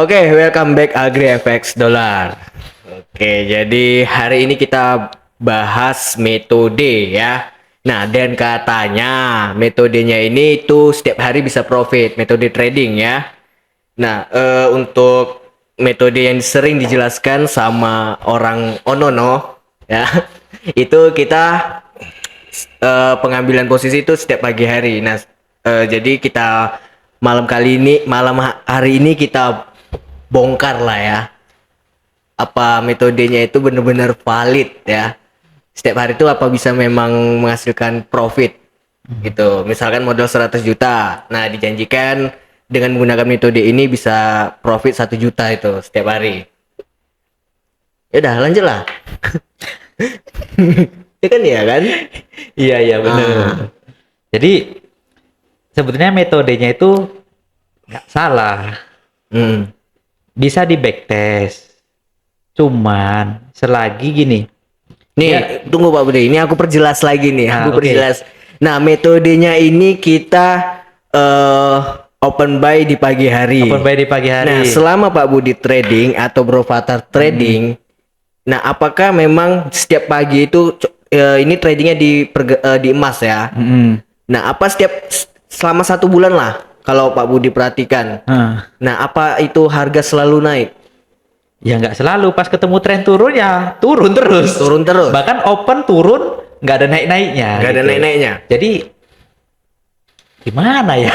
Oke, welcome back AgriFX Dollar. Oke, jadi hari ini kita bahas metode ya. Nah, dan katanya metodenya ini tuh setiap hari bisa profit, metode trading ya. Nah, untuk metode yang sering dijelaskan sama orang Onono ya, itu kita pengambilan posisi itu setiap pagi hari. Nah, jadi kita malam hari ini kita bongkar lah ya apa metodenya itu benar-benar valid ya. Setiap hari itu apa bisa memang menghasilkan profit gitu. Misalkan modal 100 juta. Nah, dijanjikan dengan menggunakan metode ini bisa profit 1 juta itu setiap hari. Ya udah, lanjut lah. Ya kan, ya kan? Iya benar. Jadi sebetulnya metodenya itu nggak salah, Hmm. bisa di backtest. Cuman selagi gini, Nih, tunggu Pak Budi. Ini aku perjelas lagi nih. Nah, Aku oke. perjelas. Nah, metodenya ini kita open buy di pagi hari. Open buy di pagi hari. Nah, selama Pak Budi trading atau Bro Fatar trading, nah apakah memang setiap pagi itu ini tradingnya di emas ya? Mm-mm. Nah, apa selama 1 bulan lah kalau Pak Budi perhatikan. Nah, Nah, apa itu harga selalu naik? ya nggak selalu pas ketemu tren turun ya turun terus. Turun terus. Bahkan open turun nggak ada naik-naiknya. Nggak ada gitu. naik-naiknya. Jadi gimana ya?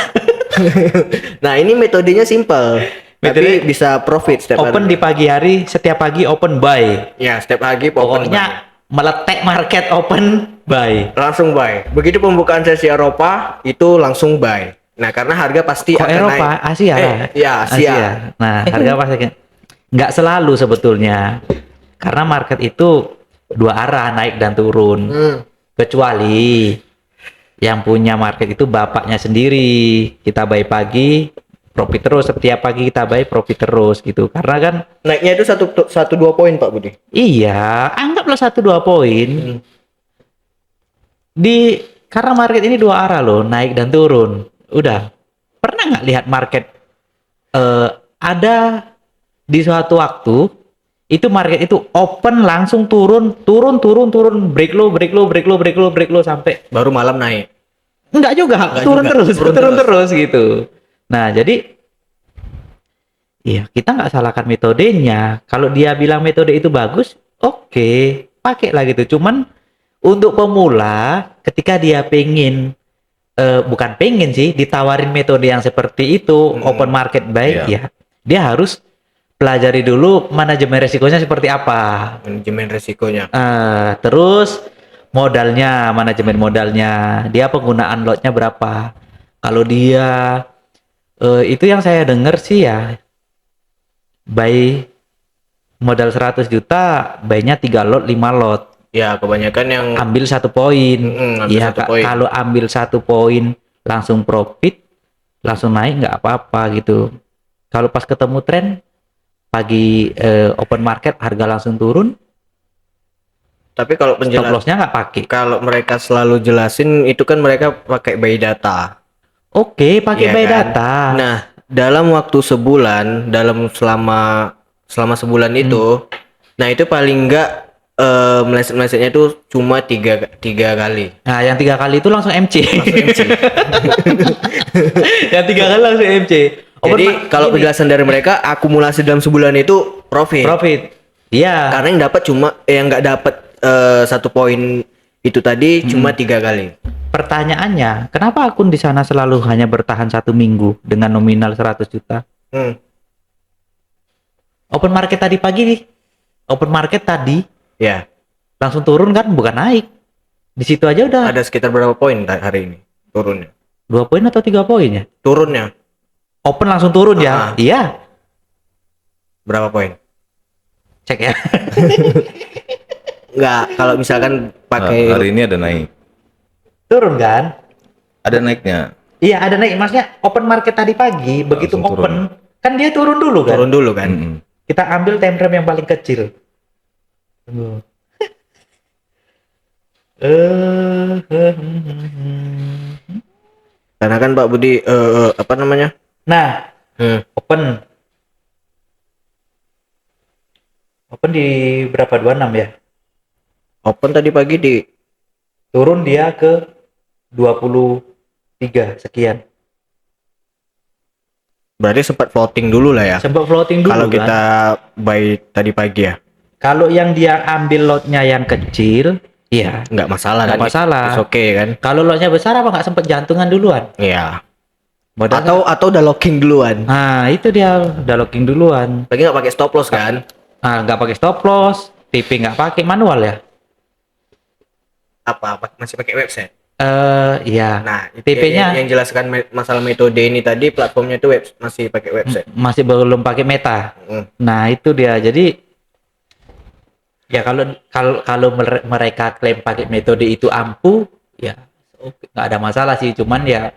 Nah, ini metodenya simple. Tapi bisa profit setiap Open hari. di pagi hari, setiap pagi open buy. Ya, setiap pagi open buy. Pokoknya meletek market open buy. Langsung buy. Begitu pembukaan sesi Eropa itu langsung buy. Nah, karena harga pasti Kok akan Eropa, naik. Asia lah. Ya, Asia. Nah, harga pasti nggak selalu sebetulnya. Karena market itu dua arah, naik dan turun. Kecuali yang punya market itu bapaknya sendiri. Kita buy pagi, profit terus. Setiap pagi kita buy, profit terus gitu. Karena kan Naiknya itu 1-2 poin Pak Budi. iya, anggaplah 1-2 poin. Karena market ini dua arah loh, naik dan turun. Udah. Pernah nggak lihat market ada di suatu waktu itu market itu open langsung turun, break low sampai Baru malam naik. enggak juga, Enggak turun juga, terus, turun turun terus. terus gitu. Nah, jadi iya, kita nggak salahkan metodenya. Kalau dia bilang metode itu bagus, oke, pakailah gitu. Cuman untuk pemula, ketika dia bukan pengen sih, ditawarin metode yang seperti itu, open market buy, ya, dia harus pelajari dulu manajemen resikonya seperti apa. Manajemen resikonya. Terus manajemen modalnya, dia penggunaan lotnya berapa. Kalau dia itu yang saya dengar sih ya, buy modal 100 juta, buy-nya 3 lot, 5 lot. Ya, kebanyakan yang Ambil 1 poin. ambil Iya, 1 poin. kalau ambil 1 poin langsung profit, langsung naik nggak apa-apa gitu. Kalau pas ketemu tren pagi open market harga langsung turun, Tapi kalau stop loss-nya nggak pakai. kalau mereka selalu jelasin itu kan mereka pakai buy data. Oke, pakai Iya buy kan? data. Nah, dalam waktu sebulan, selama sebulan itu, nah itu paling enggak meleset-melesetnya itu cuma tiga kali. Nah, yang 3 kali itu langsung MC. Langsung MC. Yang 3 kali langsung MC. Jadi kalau penjelasan dari mereka akumulasi dalam sebulan itu profit. Profit. Iya. Karena yang dapat yang nggak dapat 1 poin itu tadi cuma 3 kali. Pertanyaannya, kenapa akun di sana selalu hanya bertahan 1 minggu dengan nominal 100 juta? Open market tadi pagi, Ya. langsung turun kan, bukan naik. Di situ aja udah Ada sekitar berapa poin hari ini turunnya? 2 poin atau 3 poin ya? Turunnya Open langsung turun ya? Iya. berapa poin? Cek ya. Enggak, kalau misalkan pakai Hari ini ada naik. Turun kan? Ada naiknya. Iya, ada naik. Maksudnya open market tadi pagi, begitu Langsung open, kan dia turun dulu kan? turun dulu kan. Kita ambil time frame yang paling kecil. Tunggu. Karena kan Pak Budi apa namanya? Nah, open berapa 26 ya? Open tadi pagi di Turun dia ke 23 sekian. berarti sempat floating dulu lah ya. Sempat floating dulu Kalau kan. kita buy tadi pagi ya, Kalau yang dia ambil lotnya yang kecil, ya nggak masalah nggak kan? masalah. It's okay kan? Kalau lotnya besar apa nggak sempet jantungan duluan? Iya. Modalnya- Atau udah locking duluan. Nah itu dia udah locking duluan. Lagi nggak pakai stop loss kan? Nggak pakai stop loss, TP nggak pakai manual ya. Apa masih pakai website? Iya. Nah, itu TP-nya yang jelaskan masalah metode ini tadi, platformnya itu masih pakai website. masih belum pakai meta. Nah itu dia. Jadi ya kalau mereka klaim pakai metode itu ampuh, ya oke, nggak ada masalah sih. Cuman ya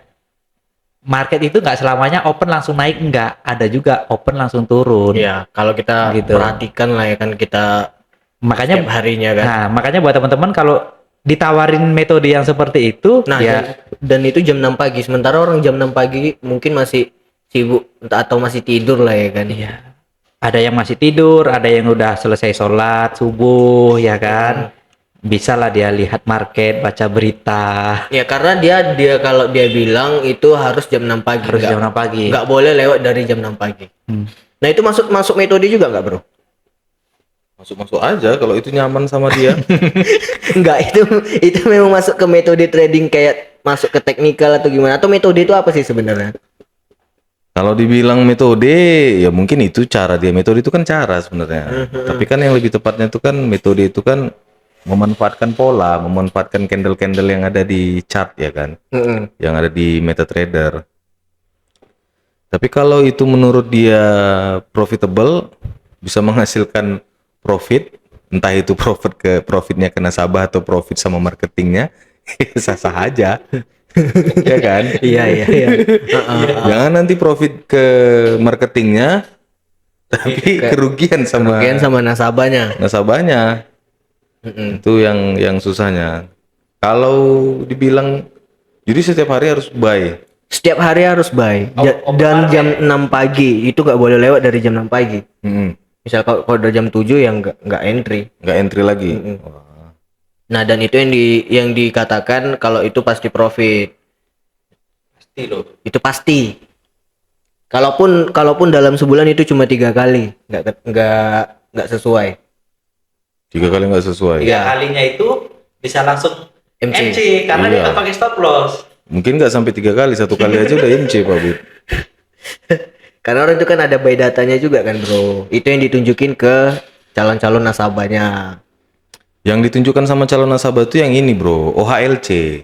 market itu nggak selamanya open langsung naik, nggak ada juga open langsung turun. Iya, kalau kita Gitu. perhatikan lah ya kan kita Makanya setiap harinya kan. Nah, makanya buat teman-teman kalau ditawarin metode yang seperti itu, Nah, ya dan itu jam 6 pagi. Sementara orang jam 6 pagi mungkin masih sibuk atau masih tidur lah ya kan. iya. Ada yang masih tidur, ada yang udah selesai sholat subuh, ya kan. Bisa lah dia lihat market, baca berita. Ya karena dia kalau dia bilang itu harus jam 6 pagi. Harus jam 6 pagi. Nggak boleh lewat dari jam 6 pagi. Nah, itu masuk metode juga nggak, Bro? Masuk-masuk aja kalau itu nyaman sama dia. Enggak, itu memang masuk ke metode trading kayak masuk ke teknikal atau gimana? Atau metode itu apa sih sebenarnya? Kalau dibilang metode, ya mungkin itu cara dia. Metode itu kan cara sebenarnya. Tapi kan yang lebih tepatnya itu kan metode itu kan memanfaatkan pola, memanfaatkan candle-candle yang ada di chart ya kan, yang ada di MetaTrader. Tapi kalau itu menurut dia profitable, bisa menghasilkan profit, entah itu profitnya ke nasabah atau profit sama marketingnya, sah-sah aja. Ya kan? Iya. Jangan nanti profit ke marketingnya tapi kerugian sama Kerugian sama nasabahnya. nasabahnya. Itu yang susahnya. Kalau dibilang jadi setiap hari harus buy. Setiap hari harus buy. Dan jam 6 pagi itu nggak boleh lewat dari jam 6 pagi. Misal kalau udah jam 7 ya nggak entry. Nggak entry lagi. Wah. Nah, dan itu yang dikatakan kalau itu pasti profit. Pasti loh. Itu pasti. Kalaupun dalam sebulan itu cuma 3 kali, nggak sesuai. 3 kali nggak sesuai. Tiga kalinya itu bisa langsung MC. MC karena dia Iya. nggak pakai stop loss. Mungkin nggak sampai 3 kali, 1 kali aja udah MC Pak Bud. Karena orang itu kan ada buy datanya juga kan, Bro. Itu yang ditunjukin ke calon-calon nasabahnya. Yang ditunjukkan sama calon nasabah itu yang ini bro, OHLC.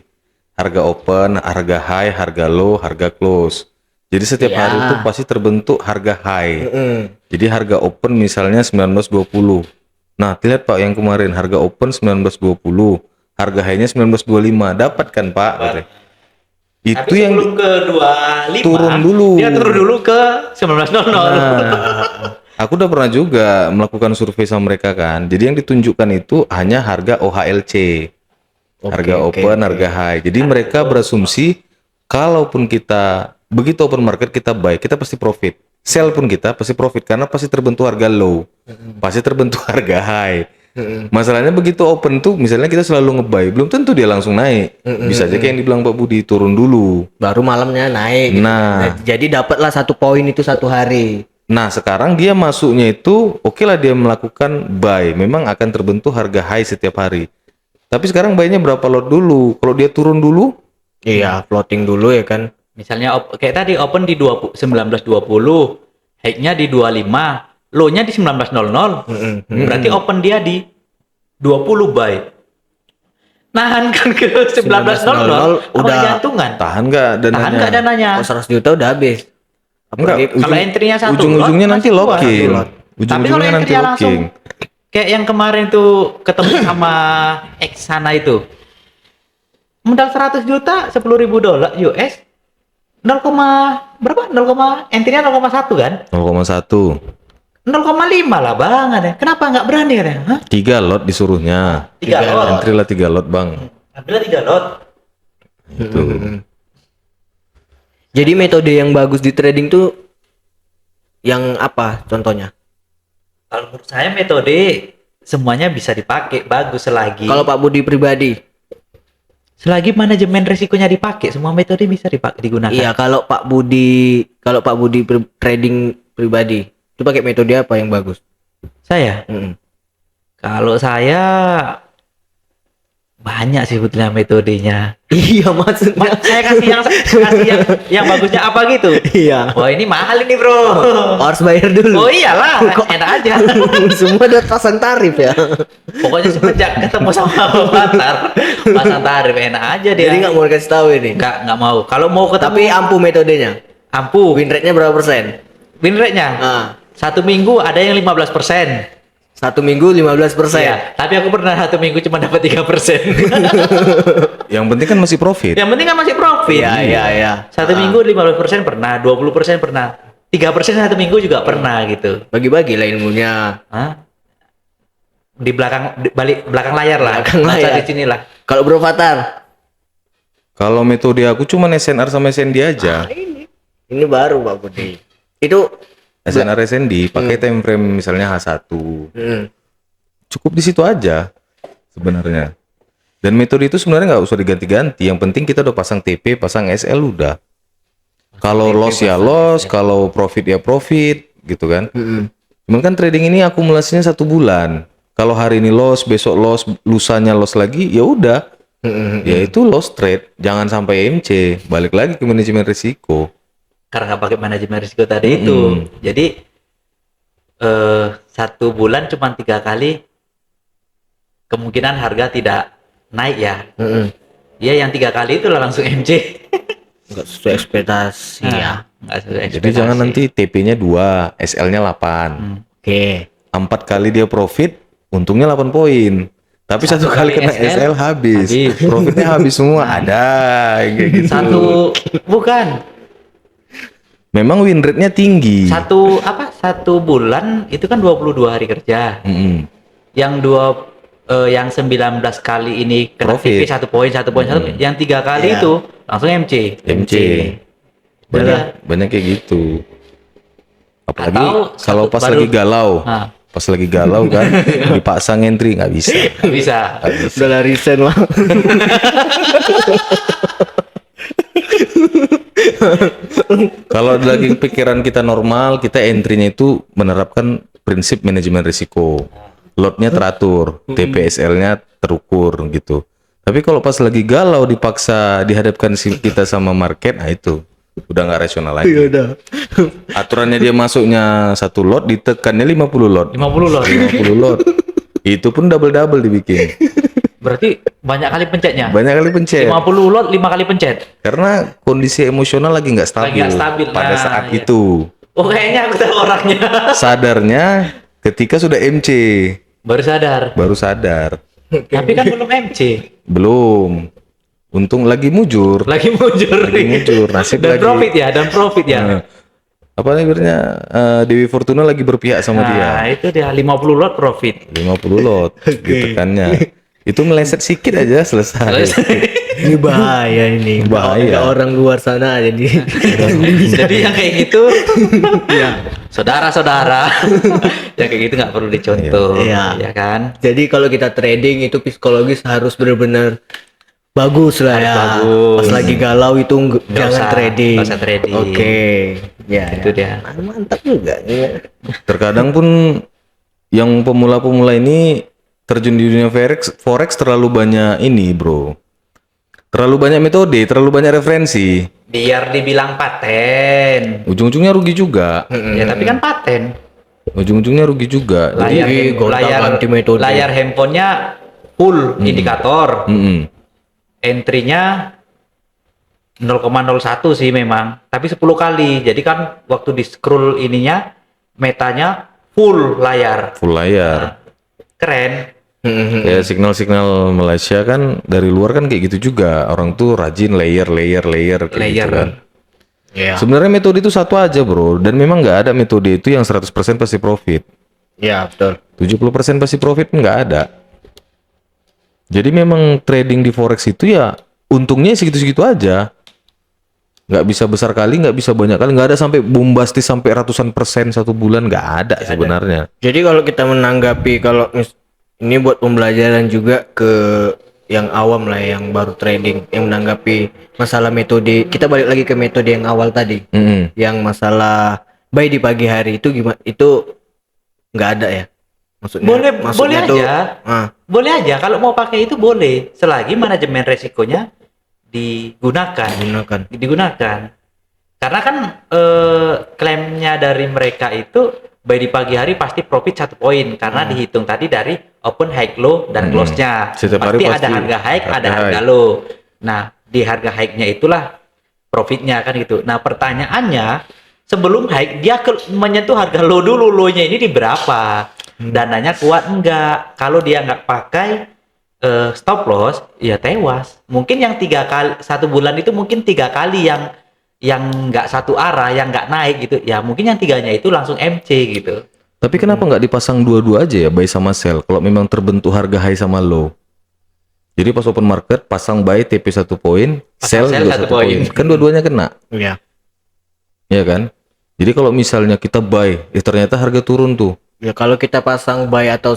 Harga open, harga high, harga low, harga close. Jadi setiap Ya. hari itu pasti terbentuk harga high. Jadi harga open misalnya 1920. Nah, lihat Pak yang kemarin harga open 1920, harga high-nya 1925. Dapat kan Pak? Katanya. Itu Tapi yang sebelum ke 25 turun dulu. Dia turun dulu ke 19.00. Nah, aku udah pernah juga melakukan survei sama mereka kan. Jadi yang ditunjukkan itu hanya harga OHLC. Harga open, harga high. Jadi mereka berasumsi kalaupun kita begitu open market kita buy, kita pasti profit. Sell pun kita pasti profit karena pasti terbentuk harga low. Pasti terbentuk harga high. Masalahnya begitu open tuh misalnya kita selalu nge-buy, belum tentu dia langsung naik. Bisa aja kayak yang dibilang Pak Budi turun dulu. Baru malamnya naik. Nah. Jadi dapatlah 1 poin itu 1 hari. Nah, sekarang dia masuknya itu oke lah dia melakukan buy. Memang akan terbentuk harga high setiap hari. Tapi sekarang buy-nya berapa lot dulu? Kalau dia turun dulu, Iya, floating dulu ya kan. Misalnya kayak tadi open di 19.20, high-nya di 25, low-nya di 19.00. Berarti open dia di 20 buy. Nahan kan ke 19.00 udah jantungan. tahan nggak dananya? Tahan nggak dananya? Oh, 100 juta udah habis. Enggak, Kalau entry-nya satu ujung-ujungnya lot, nanti masih locking. dua. Tapi kalau Ujung-ujungnya nanti entry-nya langsung locking. kayak yang kemarin tuh ketemu sama X sana itu. Modal 100 juta, $10.000 US. 0, berapa? 0, entry-nya 0,1 kan? 0,1. 0,5 lah bang ada. Kenapa nggak berani katanya? Hah? 3 lot disuruhnya. 3 lot. Entry lah 3 lot, Bang. Ambil 3 lot. Itu. Jadi metode yang bagus di trading tuh yang apa contohnya? Kalau menurut saya metode semuanya bisa dipakai bagus Kalau Pak Budi pribadi, selagi manajemen risikonya dipakai, semua metode bisa digunakan. iya kalau Pak Budi trading pribadi, itu pakai metode apa yang bagus? Saya, Mm-mm. kalau saya banyak sih sebetulnya metodenya. Iya maksudnya. Saya kasih yang bagusnya apa gitu. Iya. Wah ini mahal ini bro. Harus bayar dulu. Oh iyalah, enak aja. Semua udah pasang tarif ya. Pokoknya semenjak ketemu sama Batar, pasang tarif enak aja dia. Jadi nggak mau dikasih tahu ini. nggak mau. Kalau mau ketemu Tapi ampuh metodenya. ampuh. Win rate-nya berapa persen? Win rate-nya Ah, 1 minggu ada yang 15%. 1 minggu 15%. Iya, tapi aku pernah 1 minggu cuma dapat 3%. Yang penting kan masih profit. Yang penting kan masih profit. Iya, iya, iya. 1 minggu 15% pernah, 20% pernah. 3% 1 minggu juga pernah gitu. Bagi-bagi lah ilmunya. Hah? Di belakang layar lah. Belakang Baca layar. di sini lah. Kalau Bro Fatar, Kalau metode aku cuma SNR sama SND aja. ini baru Pak Budi. Itu SNR SND pakai time frame misalnya H1. Cukup di situ aja sebenarnya. Dan metode itu sebenarnya nggak usah diganti-ganti. Yang penting kita udah pasang TP, pasang SL udah. Kalau loss ya loss, kalau profit ya profit, gitu kan. Cuman kan trading ini akumulasinya 1 bulan. Kalau hari ini loss, besok loss, lusanya loss lagi, ya udah. Ya itu loss trade. Jangan sampai MC. Balik lagi ke manajemen risiko. Karena nggak pakai manajemen risiko tadi itu. Jadi 1 bulan cuma 3 kali kemungkinan harga tidak naik ya. Iya yang 3 kali itu langsung MC. nggak sesuai ekspektasi ya. Nggak sesuai Jadi ekspektasi. jangan nanti TP-nya 2, SL-nya 8. Oke. 4 kali dia profit, untungnya 8 poin. Tapi satu kali kena SL habis. Profitnya habis semua. Ada yang kayak gitu. Bukan. Memang win rate-nya tinggi. 1 bulan itu kan 22 hari kerja. Mm-mm. Yang 19 kali ini kena Profit. TP 1 poin, 1 poin, 1 yang 3 kali Iya. itu langsung MC. MC. Udah. Banyak kayak gitu. Apalagi Atau kalau satu pas baru- lagi galau. Nah. Pas lagi galau kan dipaksa ngentri nggak bisa. Bisa. Udah lah resign lah. Kalau lagi pikiran kita normal, kita entry-nya itu menerapkan prinsip manajemen risiko. Lotnya teratur, TPSL-nya terukur gitu. Tapi kalau pas lagi galau dipaksa dihadapkan kita sama market, nah itu udah nggak rasional lagi. udah. Aturannya dia masuknya 1 lot, ditekannya 50 lot. 50 loh. 50 lot. Itu pun double-double dibikin. Berarti banyak kali pencetnya. Banyak kali pencet. 50 lot 5 kali pencet. Karena kondisi emosional lagi nggak stabil, Lagi nggak stabil, pada nah, saat iya. itu. Oh kayaknya aku tahu orangnya. Sadarnya ketika sudah MC, Baru sadar. baru sadar. Tapi kan belum MC. Belum. Untung lagi mujur. Lagi mujur. Lagi mujur. Nasib Dan lagi. profit ya, dan profit ya. Nah, apa namanya? Dewi Fortuna lagi berpihak sama Nah, dia. itu dia 50 lot profit. 50 lot ditekannya. Itu meleset sedikit aja selesai. Ini bahaya ini. Bahaya. Nggak orang luar sana jadi. Jadi yang kayak gitu, ya saudara-saudara, yang kayak gitu nggak perlu dicontoh, Iya. ya kan? Jadi kalau kita trading itu psikologis harus benar-benar bagus lah Harus ya. bagus. Pas lagi galau itu jangan usah, trading. nggak usah trading. Oke. Ya, Itu ya. dia. Mantap juga. Ya. Terkadang pun yang pemula-pemula ini terjun di dunia forex terlalu banyak ini, bro. Terlalu banyak metode, terlalu banyak referensi. Biar dibilang paten, Ujung-ujungnya rugi juga. ya tapi kan paten. Ujung-ujungnya rugi juga. Jadi, Layar, gonta-ganti metode. layar handphonenya full indikator, mm-mm. entry-nya 0,01 sih memang, tapi 10 kali. Jadi kan waktu di scroll ininya metanya full layar. Full layar. Keren. Ya signal-signal Malaysia kan dari luar kan kayak gitu juga. Orang tuh rajin layer kayak gitu Layer. kan. Ya. Sebenarnya metode itu satu aja, bro. Dan memang nggak ada metode itu yang 100% pasti profit. Ya, betul. 70% pasti profit nggak ada. Jadi memang trading di forex itu ya untungnya segitu-segitu aja. Nggak bisa besar kali, nggak bisa banyak kali, nggak ada sampai bombastis sampai ratusan persen 1 bulan, nggak ada sebenarnya. Jadi kalau kita menanggapi kalau ini buat pembelajaran juga ke yang awam lah, yang baru trading, yang menanggapi masalah metode. Kita balik lagi ke metode yang awal tadi, yang masalah buy di pagi hari itu gimana? Itu nggak ada ya? Maksudnya, Boleh maksudnya tuh, aja. Boleh aja kalau mau pakai itu boleh, selagi manajemen resikonya digunakan. Karena kan klaimnya dari mereka itu buy di pagi hari pasti profit 1 poin karena dihitung tadi dari open, high, low dan close-nya. Setiap hari Pasti pasti ada harga high, ada harga harga high. low. Nah, di harga high-nya itulah profitnya kan gitu. Nah, pertanyaannya sebelum high dia menyentuh harga low dulu, low-nya ini di berapa? Dananya kuat enggak? Kalau dia nggak pakai stop loss, ya tewas. Mungkin yang 3 kali 1 bulan itu mungkin 3 kali yang nggak satu arah, yang nggak naik gitu. Ya mungkin yang 3-nya itu langsung MC gitu. Tapi kenapa nggak dipasang dua-dua aja ya, buy sama sell? Kalau memang terbentuk harga high sama low. Jadi pas open market pasang buy TP 1 poin, Pasang sell sell juga 1 1 poin. Kan dua-duanya kena, ya. ya kan? Jadi kalau misalnya kita buy, ternyata harga turun tuh. Ya kalau kita pasang buy atau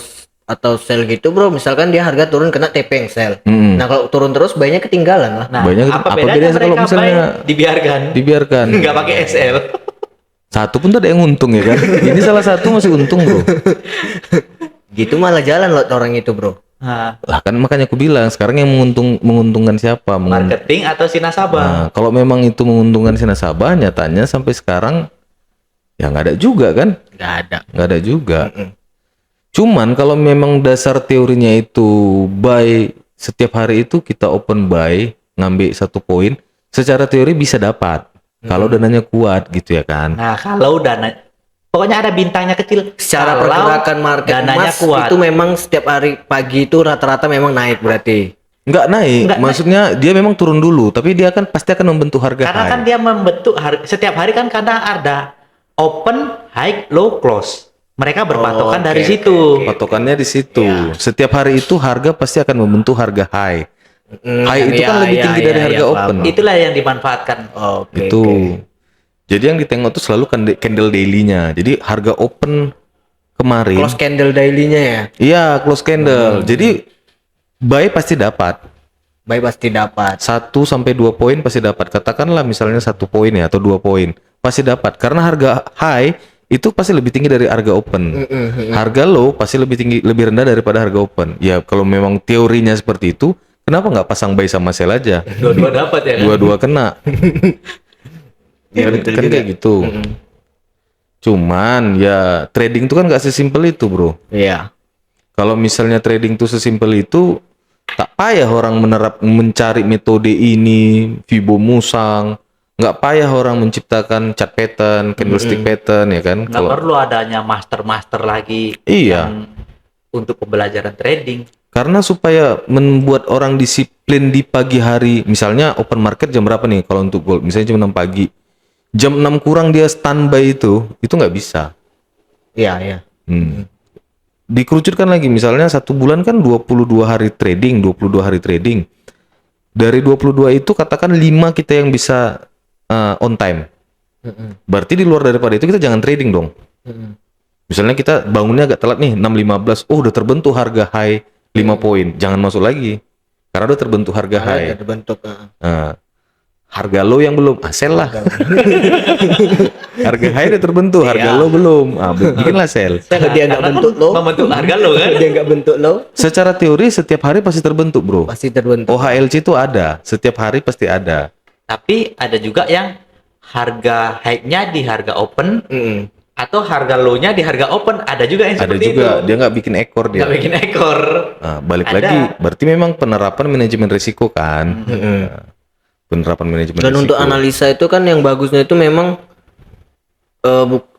sell gitu bro, misalkan dia harga turun kena TP yang sell. Mm-mm. Nah kalau turun terus buy-nya ketinggalan lah. Nah, Apa bedanya bedanya kalau mereka misalnya buy dibiarkan? Dibiarkan. Nggak pakai SL. Satu pun tuh ada yang untung ya kan? Ini salah satu masih untung bro. Gitu malah jalan loh orang itu bro. Nah, Lah kan makanya aku bilang sekarang yang menguntungkan siapa? marketing atau si nasabah? Nah, kalau memang itu menguntungkan si nasabah, nyatanya sampai sekarang ya nggak ada juga kan? Nggak ada juga. Cuman kalau memang dasar teorinya itu buy setiap hari itu kita open buy ngambil 1 poin, secara teori bisa dapat kalau dananya kuat gitu ya kan? Nah, kalau dana pokoknya ada bintangnya kecil. Secara Kalau pergerakan market dananya emas kuat. itu memang setiap hari pagi itu rata-rata memang naik berarti. Nggak naik, Nggak maksudnya dia memang turun dulu, tapi dia kan pasti akan membentuk harga Karena high. kan dia membentuk setiap hari kan kadang ada open, high, low, close. Mereka berpatokan dari oke, situ. Patokannya di situ. Ya. Setiap hari itu harga pasti akan membentuk harga high. High itu ya, kan lebih ya, tinggi ya, dari ya, harga paham. open. Itulah yang dimanfaatkan. Oke. Itu. oke. Jadi yang ditengok tuh selalu candle daily-nya. Jadi harga open kemarin. Close candle daily-nya ya. Iya, close candle. Jadi buy pasti dapat. Buy pasti dapat. 1 sampai 2 poin pasti dapat. Katakanlah misalnya 1 poin ya atau 2 poin. Pasti dapat karena harga high itu pasti lebih tinggi dari harga open. Harga low pasti lebih rendah daripada harga open. Ya kalau memang teorinya seperti itu, kenapa nggak pasang buy sama sell aja? Dua-dua dapat ya kan? Dua-dua kena. Ya betul kan juga. kayak gitu. Cuman ya trading itu kan nggak sesimpel itu bro. Iya. Kalau misalnya trading itu sesimpel itu, tak payah orang mencari metode ini, Fibo Musang, nggak payah orang menciptakan chart pattern, candlestick pattern ya kan? Nggak perlu adanya master lagi Iya. yang untuk pembelajaran trading. Karena supaya membuat orang disiplin di pagi hari, misalnya open market jam berapa nih kalau untuk gold, misalnya jam 6 pagi. Jam 6 kurang dia standby itu nggak bisa. Iya, iya. Dikerucutkan lagi, misalnya 1 bulan kan 22 hari trading, 22 hari trading. Dari 22 itu katakan 5 kita yang bisa on time. Berarti di luar daripada itu kita jangan trading dong. Misalnya kita bangunnya agak telat nih, 6.15, oh udah terbentuk harga high 5 poin, jangan masuk lagi. Karena udah terbentuk harga high. Ada bentuk. Nah, harga low yang belum, sell lah. Harga high udah terbentuk, harga low belum, bikinlah sell. Kalau dia nggak Karena bentuk low, membentuk harga lo kan. dia nggak bentuk low, Secara teori setiap hari pasti terbentuk bro. pasti terbentuk. OHLC itu ada, setiap hari pasti ada. Tapi ada juga yang harga high-nya di harga open atau harga low-nya di harga open. Ada juga yang Ada seperti juga, itu. dia nggak bikin ekor dia. Nggak bikin ekor. Nah, balik Ada. lagi, berarti memang penerapan manajemen risiko kan. Nah, penerapan manajemen Dan risiko. untuk analisa itu kan yang bagusnya itu memang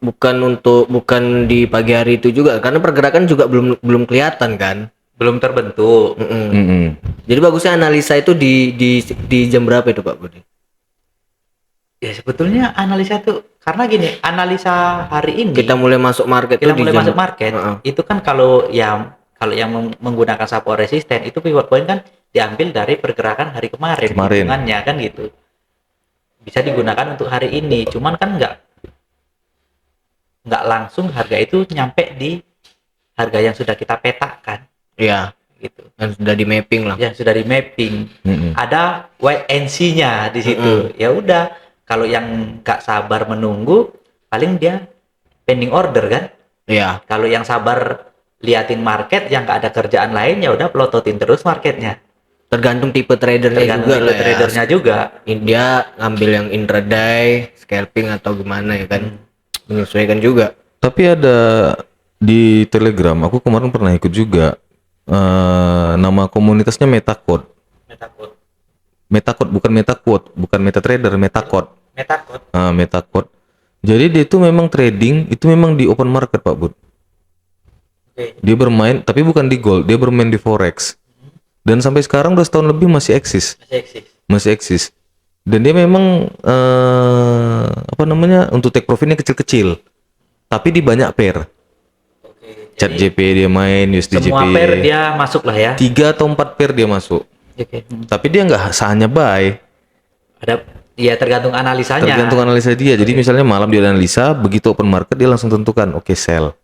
bukan di pagi hari itu juga, karena pergerakan juga belum kelihatan kan. Belum terbentuk. Jadi bagusnya analisa itu di jam berapa itu Pak Budi? Ya sebetulnya analisa itu karena gini, analisa hari ini Kita mulai masuk market kita tuh di mulai jam masuk market itu kan kalau yang menggunakan support resisten itu pivot point kan diambil dari pergerakan hari kemarin. Hitungannya kan gitu. Bisa digunakan untuk hari ini, cuman kan nggak langsung harga itu nyampe di harga yang sudah kita petakan. Iya, gitu. yang sudah di mapping lah. Ya sudah di mapping. Mm-mm. Ada wait and see-nya di situ. Ya udah, kalau yang nggak sabar menunggu, paling dia pending order kan. Iya, Kalau yang sabar liatin market, yang nggak ada kerjaan lain, ya udah pelototin terus marketnya. tergantung tipe tradernya Tergantung juga tipe lah ya. tradernya juga. Dia ngambil yang intraday, scalping atau gimana ya kan. Menyesuaikan juga. Tapi ada di Telegram, aku kemarin pernah ikut juga. Nama komunitasnya Metacode. Metacode. Metacode bukan Metaquote, bukan MetaTrader, Metacode. Metacode. Metacode. Jadi dia itu memang trading, itu memang di open market Pak Bud. Oke. Dia bermain, tapi bukan di gold, dia bermain di forex. Dan sampai sekarang udah setahun lebih masih eksis, Masih eksis. masih eksis. Dan dia memang apa namanya untuk take profitnya kecil-kecil, tapi di banyak pair. Oke. Chat JP dia main, USDJP. Semua pair dia masuk lah ya. 3 atau 4 pair dia masuk. Oke. Tapi dia nggak hanya buy, Ada ya tergantung analisanya. tergantung analisa dia. Jadi misalnya malam dia analisa, begitu open market dia langsung tentukan, oke sell.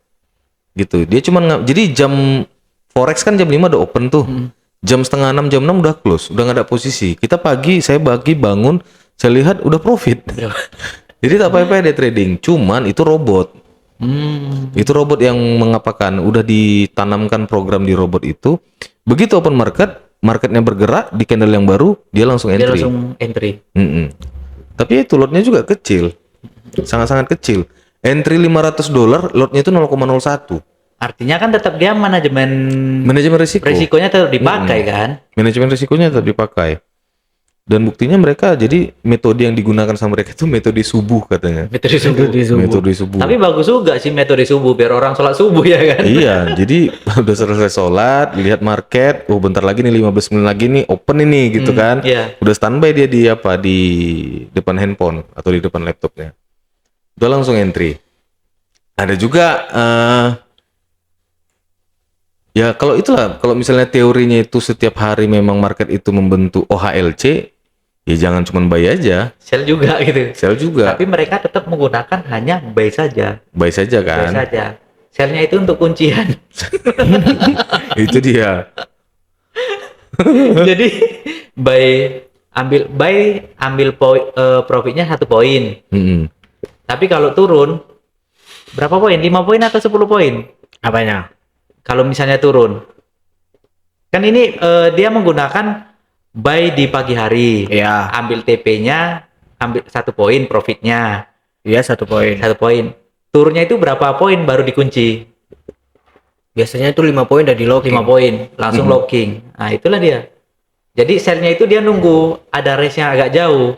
Gitu. Dia cuma jadi jam forex kan jam 5 udah open tuh. Jam setengah 6, jam 6 udah close, udah nggak ada posisi. Kita pagi, saya pagi bangun, saya lihat udah profit. Jadi tak apa-apa dia trading. Cuman itu robot. Itu robot yang mengapakan, udah ditanamkan program di robot itu. Begitu open market, marketnya bergerak di candle yang baru, dia langsung Dia entry. langsung entry. Mm-mm. Tapi itu lotnya juga kecil, sangat-sangat kecil. Entry $500, lotnya itu 0,01. Artinya kan tetap dia manajemen Manajemen risiko. resikonya tetap dipakai kan. Manajemen risikonya tetap dipakai. Dan buktinya mereka, jadi metode yang digunakan sama mereka itu metode subuh katanya. Metode subuh. Metode subuh. Tapi bagus juga sih metode subuh biar orang sholat subuh ya kan. Iya, jadi udah selesai sholat, lihat market, oh bentar lagi nih 15 menit lagi nih open ini gitu kan. iya. Udah standby dia di apa di depan handphone atau di depan laptopnya. Udah langsung entry. Ada juga ya kalau itulah, kalau misalnya teorinya itu setiap hari memang market itu membentuk OHLC, ya jangan cuma buy aja, Sell juga gitu. sell juga. Tapi mereka tetap menggunakan hanya buy saja. Buy saja Buy kan. saja. Sellnya itu untuk kuncian. Itu dia. Jadi ambil profitnya 1 poin. Mm-mm. Tapi kalau turun berapa poin? 5 poin atau 10 poin? Apanya? Kalau misalnya turun. Kan ini dia menggunakan buy di pagi hari. Iya, Ambil TP-nya, ambil 1 poin profitnya. iya 1 poin. 1 poin. Turunnya itu berapa poin baru dikunci? Biasanya itu 5 poin udah di locking. 5 poin, langsung locking. Nah, itulah dia. Jadi sell-nya itu dia nunggu ada race-nya agak jauh.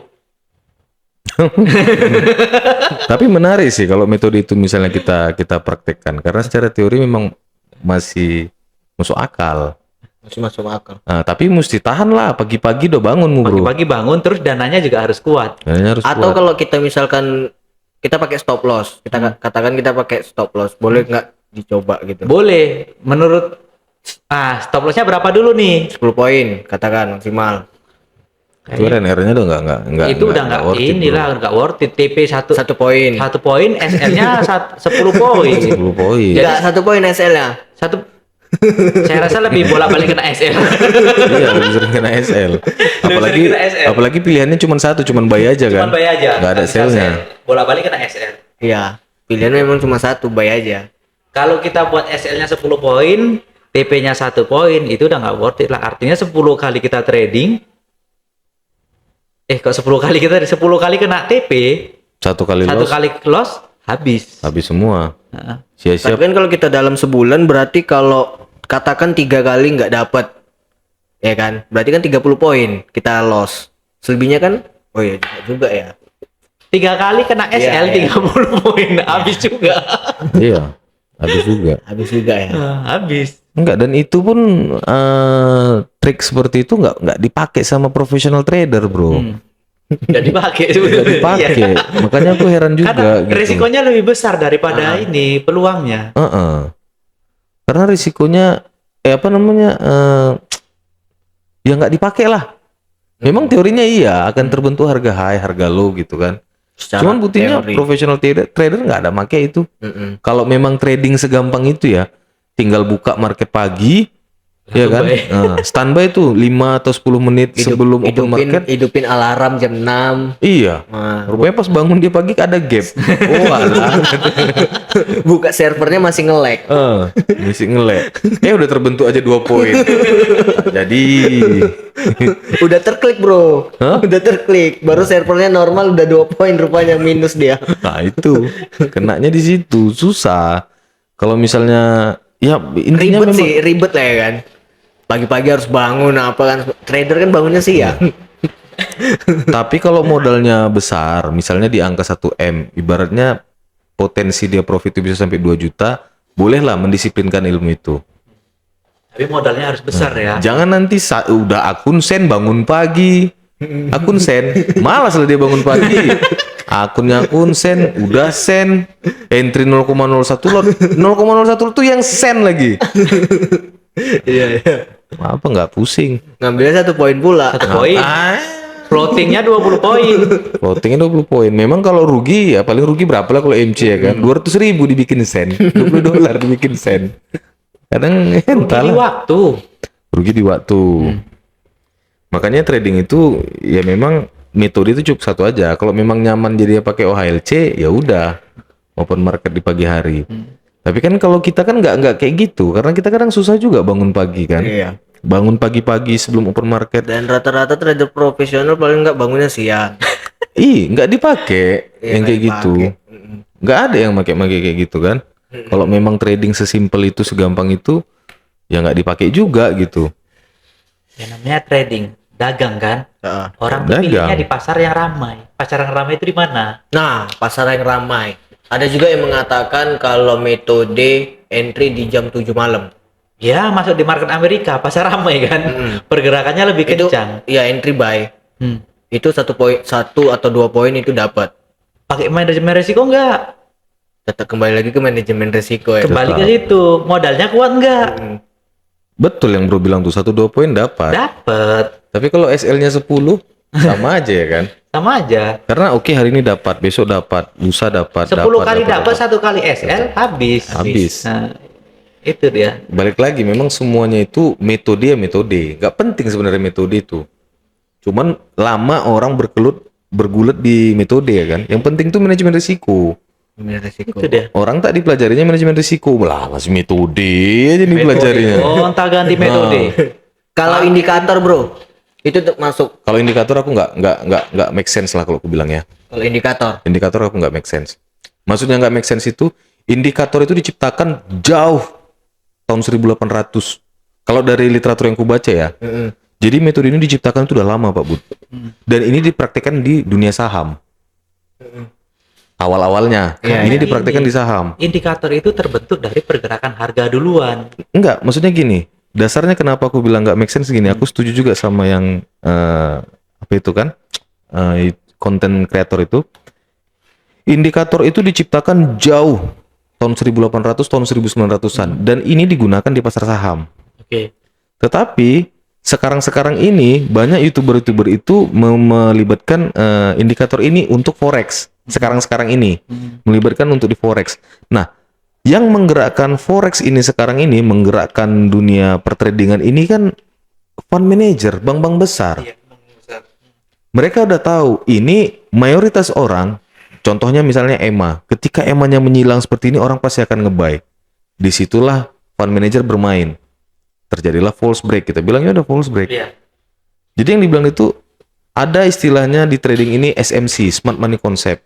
Tapi menarik sih kalau metode itu misalnya kita praktekkan, karena secara teori memang masih masuk akal. Masih masuk akal. Nah, tapi mesti tahan lah, pagi-pagi udah bangun bro. Pagi-pagi bangun terus dananya juga harus kuat. Dananya harus Atau kuat. kalau kita misalkan kita pakai stop loss, kita katakan kita pakai stop loss, boleh nggak dicoba gitu? Boleh. Menurut stop loss-nya berapa dulu nih? 10 poin katakan maksimal. Itu RNR-nya udah nggak Itu udah nggak worth it, inilah nggak worth it. TP 1 1 poin. 1 poin, SL-nya 10 poin. 10 poin. Jadi- Enggak 1 poin SL-nya. Satu saya rasa lebih bolak-balik kena SL. Iya, lebih sering kena SL. Apalagi sering kena SL. apalagi pilihannya cuma satu, cuma buy aja kan. Cuman buy aja. Nggak ada bisa sale-nya. sell. Bolak-balik kena SL. Iya, pilihannya memang cuma 1, buy aja. Kalau kita buat SL-nya 10 poin, TP-nya 1 poin, itu udah nggak worth it lah. Artinya 10 kali kita trading, kok 10 kali kita 10 kali kena TP, Satu kali 1 loss, kali loss habis. habis semua. Heeh. Sia-sia. Tapi kan kalau kita dalam sebulan berarti kalau katakan 3 kali nggak dapat, ya kan? Berarti kan 30 poin kita loss. Selebihnya kan, oh iya juga ya. 3 kali kena SL Iya, iya. 30 poin, habis juga. Iya, habis juga. Habis juga ya. Habis. Enggak, dan itu pun trik seperti itu nggak dipakai sama professional trader, bro. Nggak dipakai Nggak sebenarnya. dipakai. Iya. Makanya aku heran juga. Karena gitu. resikonya lebih besar daripada ini peluangnya. Heeh. Karena risikonya, apa namanya, ya nggak dipakai lah. Memang teorinya iya akan terbentuk harga high, harga low gitu kan. Secara Cuman buktinya teori. professional trader nggak ada make itu. Mm-mm. Kalau memang trading segampang itu ya, tinggal buka market pagi, ya kan? Nah, standby tuh 5 atau 10 menit sebelum open market. Hidupin alarm jam 6. Iya. Nah, Rupanya pas bangun dia pagi ada gap. Oh alah. buka servernya masih nge-lag. Masih nge-lag. Udah terbentuk aja 2 poin. Jadi Udah terklik, Bro. Udah terklik. Baru servernya normal udah 2 poin rupanya minus dia. nah itu kenanya di situ susah. Kalau misalnya ya intinya Ribet memang sih, ribet lah ya kan. Pagi-pagi harus bangun apa kan. Trader kan bangunnya siang. tapi kalau modalnya besar, misalnya di angka 1 M, ibaratnya potensi dia profit itu bisa sampai 2 juta, bolehlah mendisiplinkan ilmu itu. Tapi modalnya harus besar ya. Jangan nanti udah akun sen bangun pagi. Akun sen, malas lah dia bangun pagi. Akunnya akun sen, udah sen, entry 0,01 lot, 0,01 tuh yang sen lagi. Iya. Apa nggak pusing? Ngambilnya 1 poin pula. 1 poin. Floatingnya 20 poin. Floatingnya 20 poin. Memang kalau rugi ya paling rugi berapa lah kalau MC ya kan? 200.000 dibikin sen, $20 dibikin sen. Kadang entah Rugi di lah. waktu. Rugi di waktu. Makanya trading itu ya memang metode itu cukup satu aja. Kalau memang nyaman jadi pakai OHLC ya udah open market di pagi hari. Tapi kan kalau kita kan nggak kayak gitu karena kita kadang susah juga bangun pagi kan. Iya. Bangun pagi-pagi sebelum open market. Dan rata-rata trader profesional paling nggak bangunnya siang. Nggak dipakai Iya, yang nggak kayak gitu. dipakai. Nggak ada yang pakai kayak gitu kan. Kalau memang trading sesimpel itu, segampang itu, ya nggak dipakai juga gitu. Ya namanya trading, dagang kan. Heeh. Orang tuh Dagang. pilihnya di pasar yang ramai. Pasar yang ramai itu di mana? Nah, pasar yang ramai. Ada juga yang mengatakan kalau metode entry di jam 7 malam. Ya masuk di market Amerika, pasar ramai kan. Pergerakannya lebih Itu kencang. ya entry buy. Hmm. Itu 1 poin, 1 atau 2 poin itu dapat. Pakai manajemen resiko enggak? Tetap kembali lagi ke manajemen risiko ya. Kembali ke situ. Modalnya kuat enggak? Betul yang bro bilang tuh 1-2 poin dapat. Dapat. Tapi kalau SL-nya 10 sama aja ya kan. Sama aja. Karena oke hari ini dapat, besok dapat, lusa dapat, 10 kali dapat 1 kali SL habis. Habis. Nah, itu dia. Balik lagi memang semuanya itu metode ya metode. Gak penting sebenarnya metode itu. Cuman lama orang bergulat di metode ya kan. Yang penting tuh manajemen risiko. Manajemen risiko. Itu dia. Orang tak dipelajarinya manajemen risiko. Lah masih metode aja dipelajarinya. Oh, entah ganti metode. Kalau indikator, Bro, itu masuk. Kalau indikator aku nggak make sense lah kalau aku bilang ya. Kalau indikator. Indikator aku nggak make sense. Maksudnya nggak make sense itu indikator itu diciptakan jauh tahun 1800. Kalau dari literatur yang ku baca ya. Jadi metode ini diciptakan itu udah lama Pak Bud. Dan ini dipraktikkan di dunia saham. Awal-awalnya Iya, ini iya. dipraktikkan di saham. Indikator itu terbentuk dari pergerakan harga duluan. Enggak, maksudnya gini. Dasarnya kenapa aku bilang nggak make sense gini. Aku setuju juga sama yang apa itu kan konten kreator itu. Indikator itu diciptakan jauh tahun 1800 tahun 1900-an dan ini digunakan di pasar saham. Oke. Tetapi sekarang ini banyak youtuber itu melibatkan indikator ini untuk forex. Sekarang ini melibatkan untuk di forex. Nah, yang menggerakkan forex ini sekarang ini menggerakkan dunia pertradingan ini kan fund manager, bank-bank besar. Mereka udah tahu ini mayoritas orang, contohnya misalnya EMA. Ketika EMA-nya menyilang seperti ini, orang pasti akan nge-buy. Disitulah fund manager bermain. Terjadilah false break. Kita bilangnya ada false break. Iya. Jadi yang dibilang itu ada istilahnya di trading ini SMC, Smart Money Concept.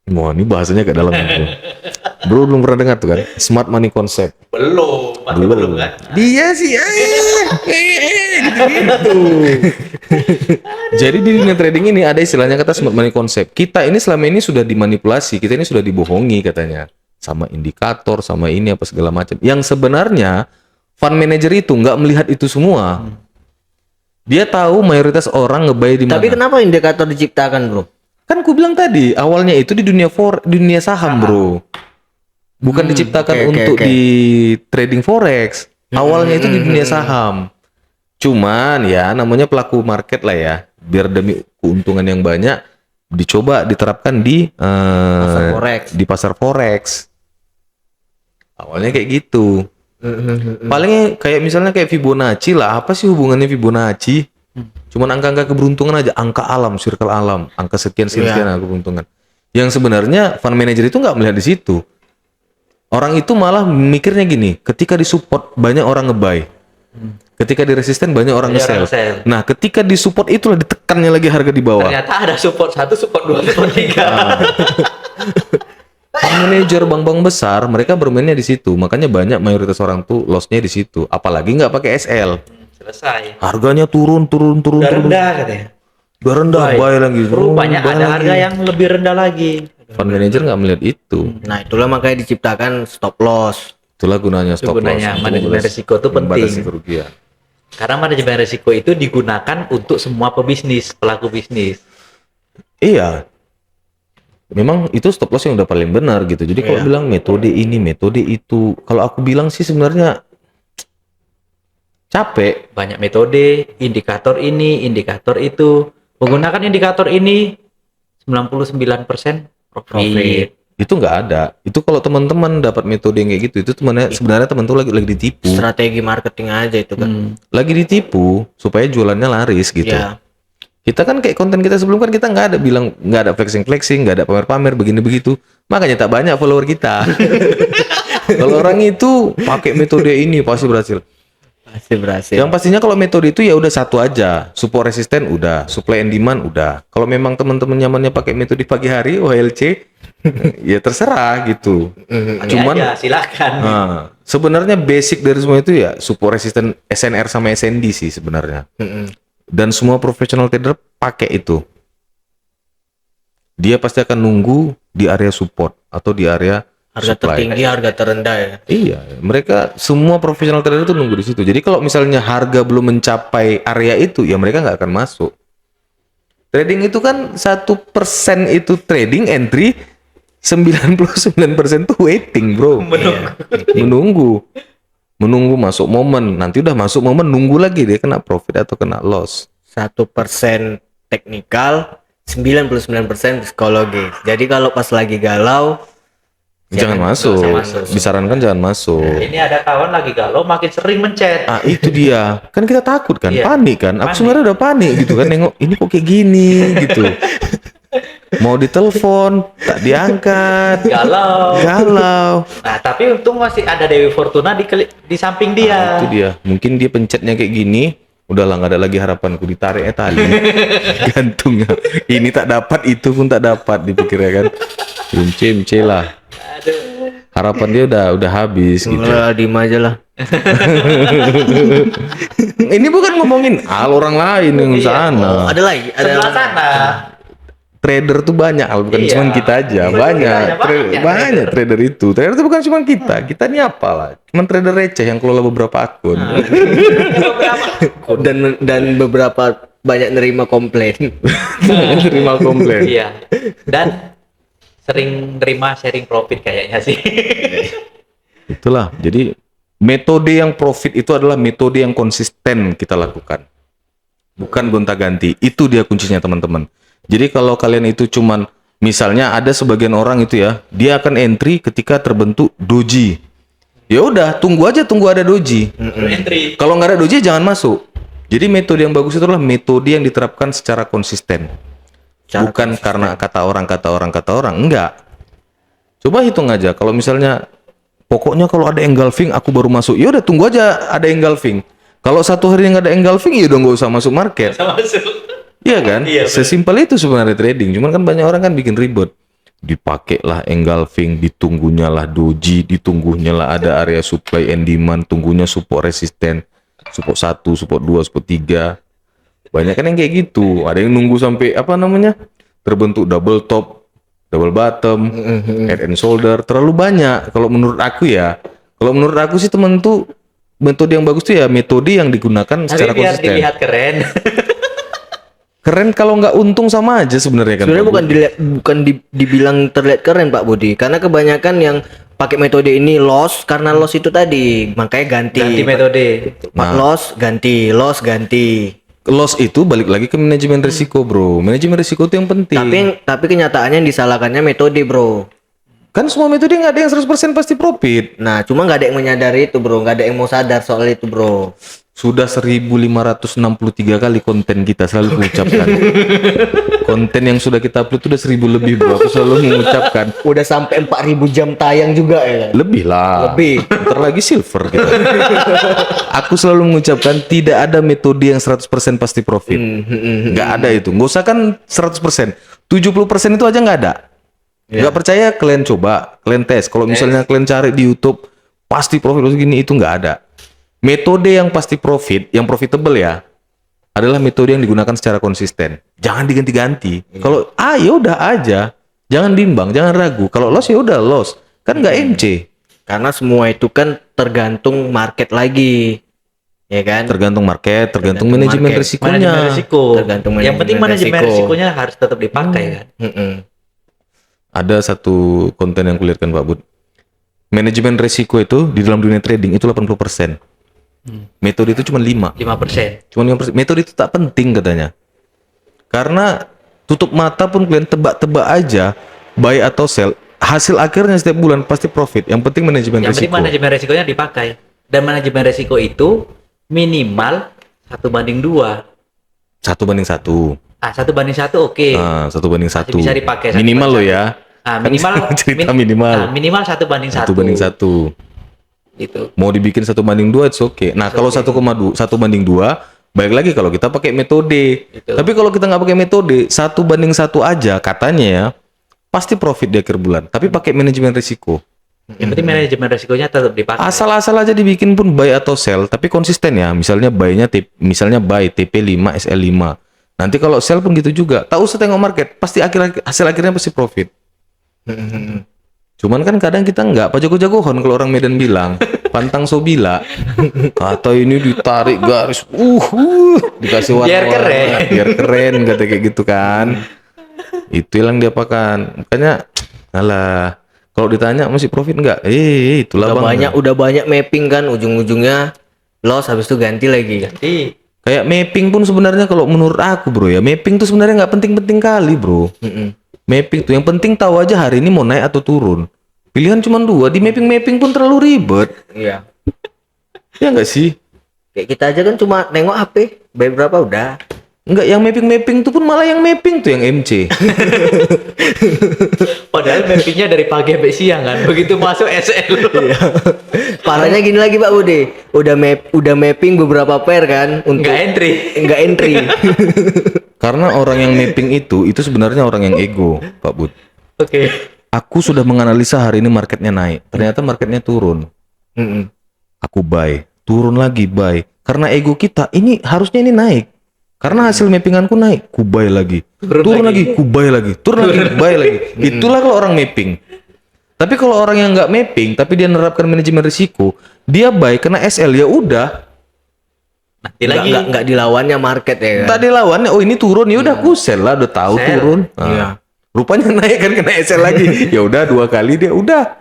Wah, ini bahasanya agak dalam. Bro belum pernah dengar tuh kan? Smart Money Concept. Belum, pasti belum kan. Dia sih gitu-gitu. Jadi di dunia trading ini ada istilahnya kata Smart Money Concept. Kita ini selama ini sudah dimanipulasi, kita ini sudah dibohongi katanya. Sama indikator, sama ini apa segala macam. Yang sebenarnya fund manager itu nggak melihat itu semua. Dia tahu mayoritas orang nge-buy di mana. Tapi kenapa indikator diciptakan, Bro? Kan ku bilang tadi, awalnya itu di dunia saham, Bro. Bukan diciptakan oke, untuk oke. di trading forex. Awalnya itu di dunia saham. Cuman ya namanya pelaku market lah ya. Biar demi keuntungan yang banyak dicoba diterapkan di Pasar forex. di pasar forex. Awalnya kayak gitu. Palingnya kayak misalnya kayak Fibonacci lah. Apa sih hubungannya Fibonacci? Cuman angka-angka keberuntungan aja, angka alam, circle alam, angka sekian angka keberuntungan. Yang sebenarnya fund manager itu nggak melihat di situ. Orang itu malah mikirnya gini, ketika disupport banyak orang nge-buy. Ketika di resisten banyak orang Banyak orang nge-sell. sell. Nah, ketika disupport itulah ditekannya lagi harga di bawah. Ternyata ada support 1, support 2, support 3. Fund manager bank-bank besar mereka bermainnya di situ. Makanya banyak mayoritas orang tuh loss-nya di situ. Apalagi nggak pakai SL. Selesai. Harganya turun. Udah rendah katanya. Udah rendah, buy lagi. Rupanya Buy ada lagi. harga yang lebih rendah lagi. Fund manager nggak melihat itu. Nah, itulah makanya diciptakan stop loss. Itulah gunanya stop gunanya, loss. manajemen risiko itu penting. Membatasi kerugian. Karena manajemen risiko itu digunakan untuk semua pebisnis, pelaku bisnis. Iya. Memang itu stop loss yang udah paling benar gitu. Jadi kalau Iya. bilang metode ini, metode itu, kalau aku bilang sih sebenarnya capek. Banyak metode, indikator ini, indikator itu. Menggunakan indikator ini 99% profit. Itu nggak ada. Itu kalau teman-teman dapat metode yang kayak gitu, itu sebenarnya teman tuh lagi ditipu. Strategi marketing aja itu kan. Lagi ditipu supaya jualannya laris gitu. Iya. Kita kan kayak konten kita sebelum kan kita nggak ada bilang, nggak ada flexing, nggak ada pamer-pamer begini begitu. Makanya tak banyak follower kita. Kalau orang itu pakai metode ini pasti berhasil. Pasti berhasil. Yang pastinya kalau metode itu ya udah satu aja, support resisten udah, supply and demand udah. Kalau memang teman-teman nyamannya pakai metode pagi hari OHLC, ya terserah gitu. Cuman aja, silakan. sebenarnya basic dari semua itu ya support resisten SNR sama SND sih sebenarnya. Dan semua professional trader pakai itu. Dia pasti akan nunggu di area support atau di area Harga supply. tertinggi, harga terendah ya. Iya, mereka semua profesional trader itu nunggu di situ. Jadi kalau misalnya harga belum mencapai area itu, ya mereka nggak akan masuk. Trading itu kan 1% itu trading entry, 99% tuh waiting, bro. Menunggu masuk momen. Nanti udah masuk momen, nunggu lagi dia kena profit atau kena loss. 1% teknikal, 99% psikologis. Jadi kalau pas lagi galau, Jangan masuk. Disarankan jangan masuk. Ini ada kawan lagi galau, makin sering mencet. Ah, itu dia. Kan kita takut kan, Iya. panik kan. Aku Panik. sebenarnya udah panik gitu kan, nengok ini kok kayak gini gitu. Mau ditelepon, tak diangkat. Galau. Nah, tapi untung masih ada Dewi Fortuna di samping dia. Nah, itu dia. Mungkin dia pencetnya kayak gini, udahlah nggak ada lagi harapanku, ditarik tali. Gantung. Ini tak dapat, itu pun tak dapat dipikirnya kan. Cimce lah. Harapan dia udah habis gitu. udah diem aja lah. Ini bukan ngomongin orang lain yang sana. Ada lagi, Sebelah sana. Trader tuh banyak, bukan Iya. cuma kita aja, Betul, banyak. banyak Trader itu. Trader itu bukan cuma kita. Kita ini apalah? Cuma trader receh yang kelola beberapa akun. Dan beberapa banyak nerima komplain. Terima komplain. Iya. Dan sering terima sharing profit kayaknya sih. Itulah. Jadi metode yang profit itu adalah metode yang konsisten kita lakukan. Bukan gonta-ganti. Itu dia kuncinya, teman-teman. Jadi kalau kalian itu cuman misalnya ada sebagian orang itu ya, dia akan entry ketika terbentuk doji. Ya udah, tunggu ada doji. Entry. Kalau nggak ada doji jangan masuk. Jadi metode yang bagus itu adalah metode yang diterapkan secara konsisten. Bukan karena kata orang, enggak. Coba hitung aja, kalau misalnya pokoknya kalau ada engulfing aku baru masuk. Ya udah, tunggu aja ada engulfing. Kalau satu hari nggak ada engulfing, ya udah nggak usah masuk market. Iya kan? Iya, Sesimpel itu sebenarnya trading. Cuman kan banyak orang kan bikin ribet. Dipakailah engulfing, ditunggunya lah doji, ditunggunya lah ada area supply and demand, tunggunya support resisten, support 1, support 2, support 3. Banyak kan yang kayak gitu. Ada yang nunggu sampai terbentuk double top, double bottom, head and shoulder. Terlalu banyak. Kalau menurut aku ya, sih temen tuh metode yang bagus tuh ya metode yang digunakan secara Tapi biar konsisten. dilihat keren. Keren kalau nggak untung sama aja sebenarnya kan. Sebenarnya Pak bukan Budi. dibilang terlihat keren Pak Budi, karena kebanyakan yang pakai metode ini loss karena loss itu tadi, makanya ganti. Ganti metode. Pak loss ganti. Loss itu balik lagi ke manajemen risiko, bro. Manajemen risiko itu yang penting. Tapi kenyataannya yang disalahkannya metode, bro. Kan semua metode nggak ada yang 100% pasti profit. Nah, cuma nggak ada yang menyadari itu, bro. Nggak ada yang mau sadar soal itu, bro. Sudah 1563 kali konten kita selalu mengucapkan. Konten yang sudah kita upload sudah 1000 lebih, bro. Aku selalu mengucapkan. Udah sampai 4000 jam tayang juga ya. Lebih lah. Lebih. Ntar lagi silver kita. Aku selalu mengucapkan tidak ada metode yang 100% pasti profit. Nggak ada itu. Nggak usah kan 100%. 70% itu aja nggak ada. Nggak percaya kalian coba, kalian tes. Kalau misalnya kalian cari di YouTube pasti profit segini, itu nggak ada. Metode yang pasti profit, yang profitable ya, adalah metode yang digunakan secara konsisten. Jangan diganti-ganti. Kalau ya udah aja, jangan bimbang, jangan ragu. Kalau loss ya udah loss, kan nggak MC. Karena semua itu kan tergantung market lagi. Ya kan? Tergantung market, tergantung Tergantung manajemen market. risikonya. Manajemen risiko. Tergantung Yang penting manajemen manajemen risiko. risikonya harus tetap dipakai kan. Ada satu konten yang kulihatkan Pak Bud. Manajemen risiko itu di dalam dunia trading itu 80%. Metode itu cuma 5. 5%. Cuma 5%. Metode itu tak penting katanya. Karena tutup mata pun kalian tebak-tebak aja buy atau sell, hasil akhirnya setiap bulan pasti profit. Yang penting manajemen Yang penting risiko. manajemen risikonya dipakai. Dan manajemen risiko itu minimal 1/2. 1/1. 1/1 oke. Nah, 1/1. Bisa dipakai, 1/1. Minimal lo ya. Minimal cerita minimal. minimal 1/1. 1/1. Gitu. Mau dibikin 1/2 it's okay. Nah, kalau 1,2 baik lagi kalau kita pakai metode. Gitu. Tapi kalau kita nggak pakai metode, 1/1 aja katanya ya, pasti profit di akhir bulan. Tapi pakai manajemen risiko. Yang penting manajemen risikonya tetap dipakai. Asal-asal aja dibikin pun buy atau sell, tapi konsisten ya. Misalnya misalnya buy TP5 SL5. Nanti kalau sell pun gitu juga. Tak usah tengok market, pasti hasil akhirnya pasti profit. Cuman kan kadang kita nggak, jago-jagoan kalau orang Medan bilang pantang sobila, kata ini ditarik garis, dikasih warna, biar keren, kata kayak gitu kan. Itu yang diapakan, makanya, alah, kalau ditanya masih profit nggak? Itulah bang. Udah banyak mapping kan, ujung-ujungnya loss, habis itu ganti lagi. Kayak mapping pun sebenarnya kalau menurut aku bro ya, mapping tuh sebenarnya nggak penting-penting kali bro. Mapping tuh yang penting tahu aja hari ini mau naik atau turun. Pilihan cuma 2, di mapping pun terlalu ribet. Iya. Ya nggak sih? Kayak kita aja kan cuma nengok HP, buy berapa udah. Enggak, yang mapping tuh pun malah yang mapping tuh yang MC. Padahal mappingnya dari pagi sampai siang kan. Begitu masuk SL. Iya. Parahnya gini lagi Pak Budi, udah mapping beberapa pair kan untuk Nggak entry. Karena orang yang mapping itu sebenarnya orang yang ego, Pak Bud. Oke. Aku sudah menganalisa hari ini marketnya naik, ternyata marketnya turun. Aku buy, turun lagi buy. Karena ego kita, ini harusnya ini naik. Karena hasil mappinganku naik, ku buy lagi. Turun lagi, ku buy lagi. Turun lagi, buy lagi. Itulah kalau orang mapping. Tapi kalau orang yang nggak mapping, tapi dia menerapkan manajemen risiko, dia buy kena SL ya udah. Nanti lagi. Nggak dilawannya market ya kan. Tadi lawannya, oh ini turun ya udah, ku sell lah, udah tahu Sell. turun. Iya. Rupanya naik kan kena SL lagi. Ya udah 2 kali dia udah.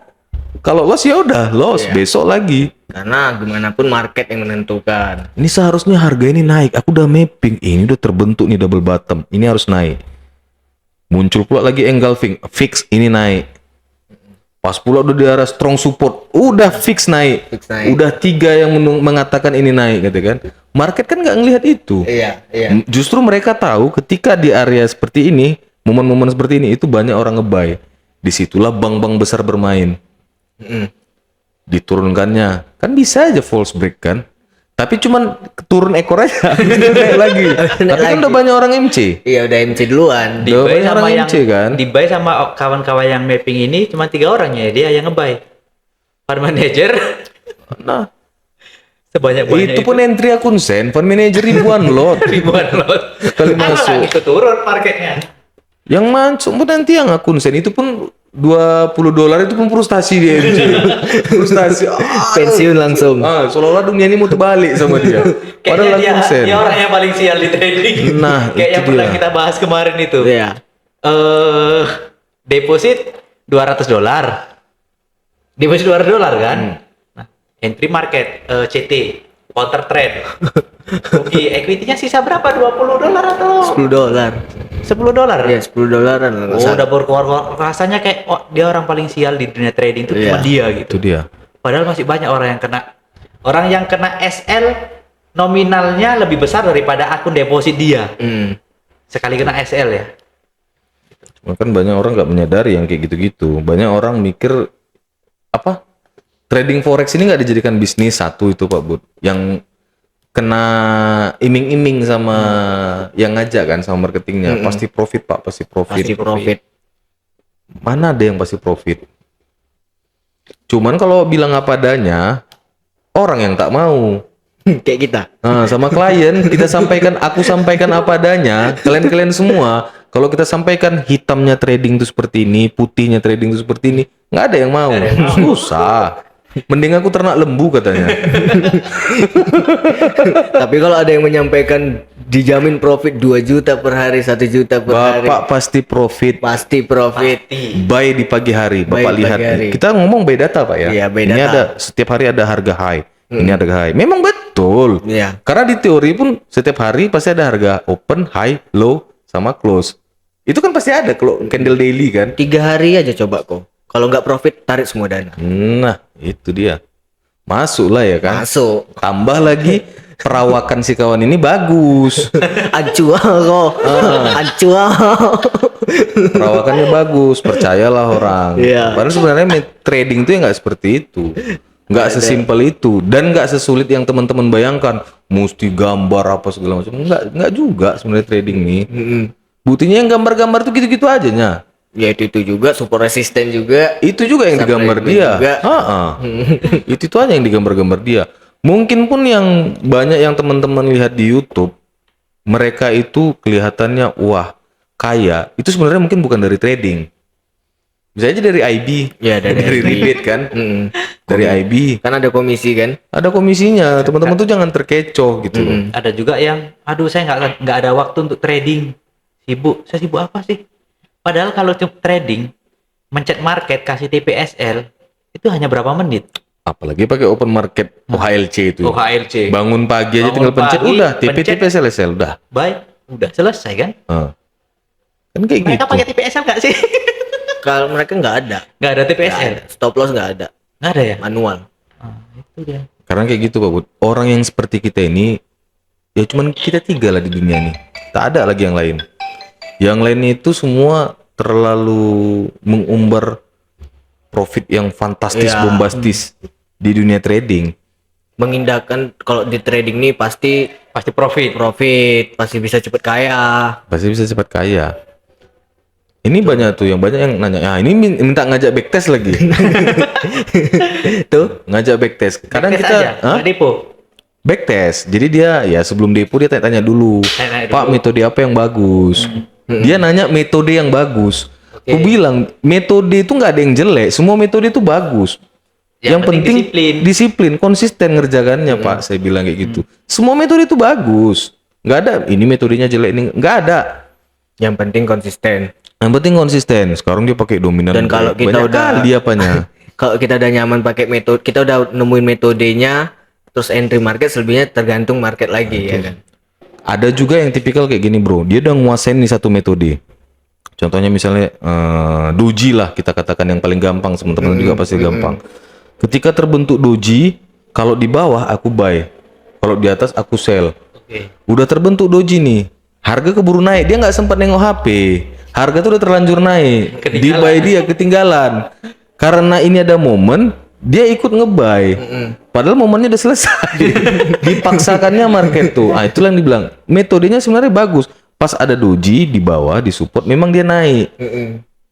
Kalau loss ya udah loss, Iya. besok lagi. Karena gimana pun market yang menentukan. Ini seharusnya harga ini naik. Aku udah mapping. Ini udah terbentuk nih double bottom. Ini harus naik. Muncul pula lagi engulfing. Fix ini naik. Pas pula udah di arah strong support. Udah fix naik. Fix naik. Udah 3 yang mengatakan ini naik gitu kan. Market kan nggak ngelihat itu. Iya. Justru mereka tahu ketika di area seperti ini, momen-momen seperti ini itu banyak orang nge-buy. Disitulah bank-bank besar bermain. Diturunkannya kan bisa aja false break kan, tapi cuman turun ekor aja naik lagi. Tapi kan udah banyak orang MC. Iya udah MC duluan. Udah Dibuy banyak sama orang yang MC kan. dibuy sama kawan-kawan yang mapping ini cuma 3 orang ya, dia yang ngebuy. Fund manager Nah sebanyak itu pun entry akun sen, fund manager ribuan lot. ribuan lot. Kali masuk. Itu turun marketnya. Yang masuk pun nanti yang akun sen itu pun $20 itu pun frustasi dia MC. Frustasi. Pensiun langsung. Seolah-olah dunia ini mau terbalik sama dia. Padahal Kayaknya akun sen. dia orang yang paling sial di trading. Nah, kayak itu yang pernah dia. kita bahas kemarin itu. Iya. Deposit $200. Deposit $200 kan? Nah, entry market CT, counter trade. Rugi equity-nya sisa berapa? $20 atau $10. $10. Ya $10 Oh, udah berkeluar rasanya kayak dia orang paling sial di dunia trading itu cuma dia gitu. Itu dia. Padahal masih banyak orang yang kena SL nominalnya lebih besar daripada akun deposit dia. Sekali kena SL ya. Cuma kan banyak orang nggak menyadari yang kayak gitu-gitu. Banyak orang mikir apa? Trading forex ini nggak dijadikan bisnis satu itu Pak Bud. Yang kena iming-iming sama yang ngajak kan sama marketingnya. Pasti profit Pak, pasti profit. Pasti profit. Mana ada yang pasti profit? Cuman kalau bilang apa adanya, orang yang tak mau. Kayak kita. Nah, sama klien kita sampaikan, aku sampaikan apa adanya, kalian semua, kalau kita sampaikan hitamnya trading itu seperti ini, putihnya trading itu seperti ini, nggak ada yang mau. Susah. Mending aku ternak lembu katanya. Tapi kalau ada yang menyampaikan dijamin profit 2 juta per hari, 1 juta per hari, Bapak pasti profit. pasti profit. Buy di pagi hari, Buy Bapak di lihat. pagi hari. Kita ngomong by data Pak ya. Iya, by Ini data. ada setiap hari ada harga high. Ini ada harga high. Memang betul. Iya. Karena di teori pun setiap hari pasti ada harga open, high, low, sama close. Itu kan pasti ada kalau candle daily kan. 3 hari aja coba kok. Kalau nggak profit tarik semua dana. Nah, itu dia. Masuklah ya kan. Masuk. Tambah lagi perawakan si kawan ini bagus. Acuah kok. Acuah. Perawakannya bagus, percayalah orang. Iya. Padahal sebenarnya trading itu ya nggak seperti itu. Nggak sesimpel itu dan nggak sesulit yang teman-teman bayangkan. Mesti gambar apa segala macam. Nggak juga sebenarnya trading nih. Buktinya yang gambar-gambar tuh gitu-gitu aja nya. Ya itu juga support resisten juga. Itu juga yang Sampai digambar ini dia. juga. Itu aja yang digambar-gambar dia. Mungkin pun yang banyak yang teman-teman lihat di YouTube, mereka itu kelihatannya wah kaya. Itu sebenarnya mungkin bukan dari trading. Bisa aja dari IB. Ya, dari rebate kan. Dari IB. Kan ada komisi kan. Ada komisinya. Teman-teman tuh jangan terkecoh gitu loh. Ada juga yang aduh saya nggak ada waktu untuk trading. Sibuk. Saya sibuk apa sih? Padahal kalau trading mencet market kasih TPSL itu hanya berapa menit? Apalagi pakai open market OHLC itu. OHLC. Bangun pagi aja Bangun tinggal pencet pagi, udah TP pencet. TP SLSL udah. Baik, udah selesai kan? Kan kayak Mereka gitu. pakai TPSL nggak sih? Kalau mereka nggak ada. Nggak ada Nggak TPSL. ada. Stop loss nggak ada. Nggak ada ya? Manual. Itu dia. Karena kayak gitu Pak Bud. Orang yang seperti kita ini ya cuman kita 3 lah di dunia nih. Tak ada lagi yang lain. Yang lain itu semua terlalu mengumbar profit yang fantastis, Ya. bombastis di dunia trading. Mengindahkan kalau di trading nih pasti Pasti profit. pasti bisa cepet kaya. Pasti bisa cepat kaya. Ini banyak yang nanya, ah ini minta ngajak backtest lagi. Tuh. Ngajak backtest. Kadang Tes kita aja, nggak depo. backtest. Jadi dia ya sebelum depo dia tanya dulu. Tanya Pak, dulu. metode apa yang bagus? Dia nanya metode yang bagus. Aku bilang metode itu nggak ada yang jelek, semua metode itu bagus. Yang penting disiplin, konsisten ngerjakannya Pak. Saya bilang kayak gitu. Semua metode itu bagus. Nggak ada ini metodenya jelek, ini nggak ada. Yang penting konsisten. Yang penting konsisten. Sekarang dia pakai dominan. Dan kalau kita banyak udah- kali apanya. Kalau kita udah nyaman pakai metode, kita udah nemuin metodenya, terus entry market selebihnya tergantung market lagi ya kan. Ada juga yang tipikal kayak gini bro, dia udah nguasain nih satu metode. Contohnya misalnya doji lah kita katakan yang paling gampang, teman-teman juga pasti gampang. Ketika terbentuk doji, kalau di bawah aku buy, kalau di atas aku sell. Udah terbentuk doji nih, harga keburu naik, dia nggak sempat nengok HP, harga tuh udah terlanjur naik, di buy dia ketinggalan. Karena ini ada momen, dia ikut ngebuy. Padahal momennya udah selesai. Dipaksakannya market tuh. Ah, itulah yang dibilang. Metodenya sebenarnya bagus. Pas ada doji di bawah, di support, memang dia naik.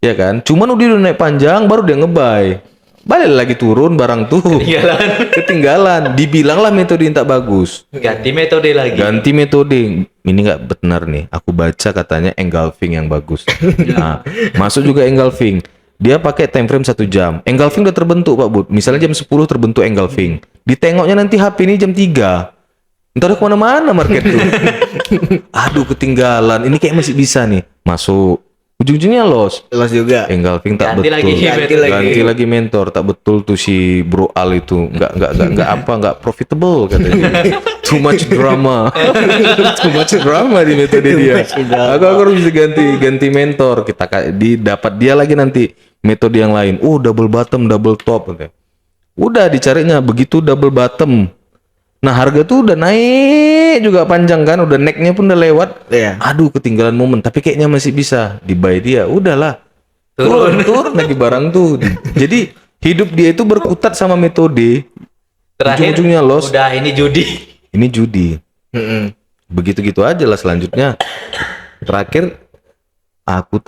Ya kan? Cuman udah naik panjang, baru dia ngebuy. Balik lagi turun, barang tuh. Ketinggalan. Dibilanglah metode yang tak bagus. Ganti metode lagi. Ganti metode. Ini nggak benar nih. Aku baca katanya engulfing yang bagus. Nah, masuk juga engulfing. Dia pakai time frame 1 jam. Engulfing udah terbentuk Pak Bud. Misalnya jam 10 terbentuk engulfing. Ditengoknya nanti HP ini jam 3. Entar udah kemana-mana market tuh. Aduh ketinggalan. Ini kayak masih bisa nih. Masuk. ujung-ujungnya loss. Los juga. Galving tak Ganti betul. lagi. Ganti lagi mentor, tak betul tuh si Bro Al itu. Nggak profitable katanya. Too much drama. Too much drama di metode dia. Aku harus ganti mentor. Dapat dia lagi nanti metode yang lain. Oh, double bottom, double top katanya. Udah dicarinya begitu double bottom. Nah, harga tuh udah naik juga panjang kan, udah necknya pun udah lewat. Iya. Aduh, ketinggalan momen, tapi kayaknya masih bisa di-buy dia. Udahlah. Turun lagi barang tuh. Jadi, hidup dia itu berkutat sama metode. Terakhir Ujung-ujungnya loss. udah ini judi. Ini judi. Mm-mm. Begitu-gitu aja lah selanjutnya. Terakhir aku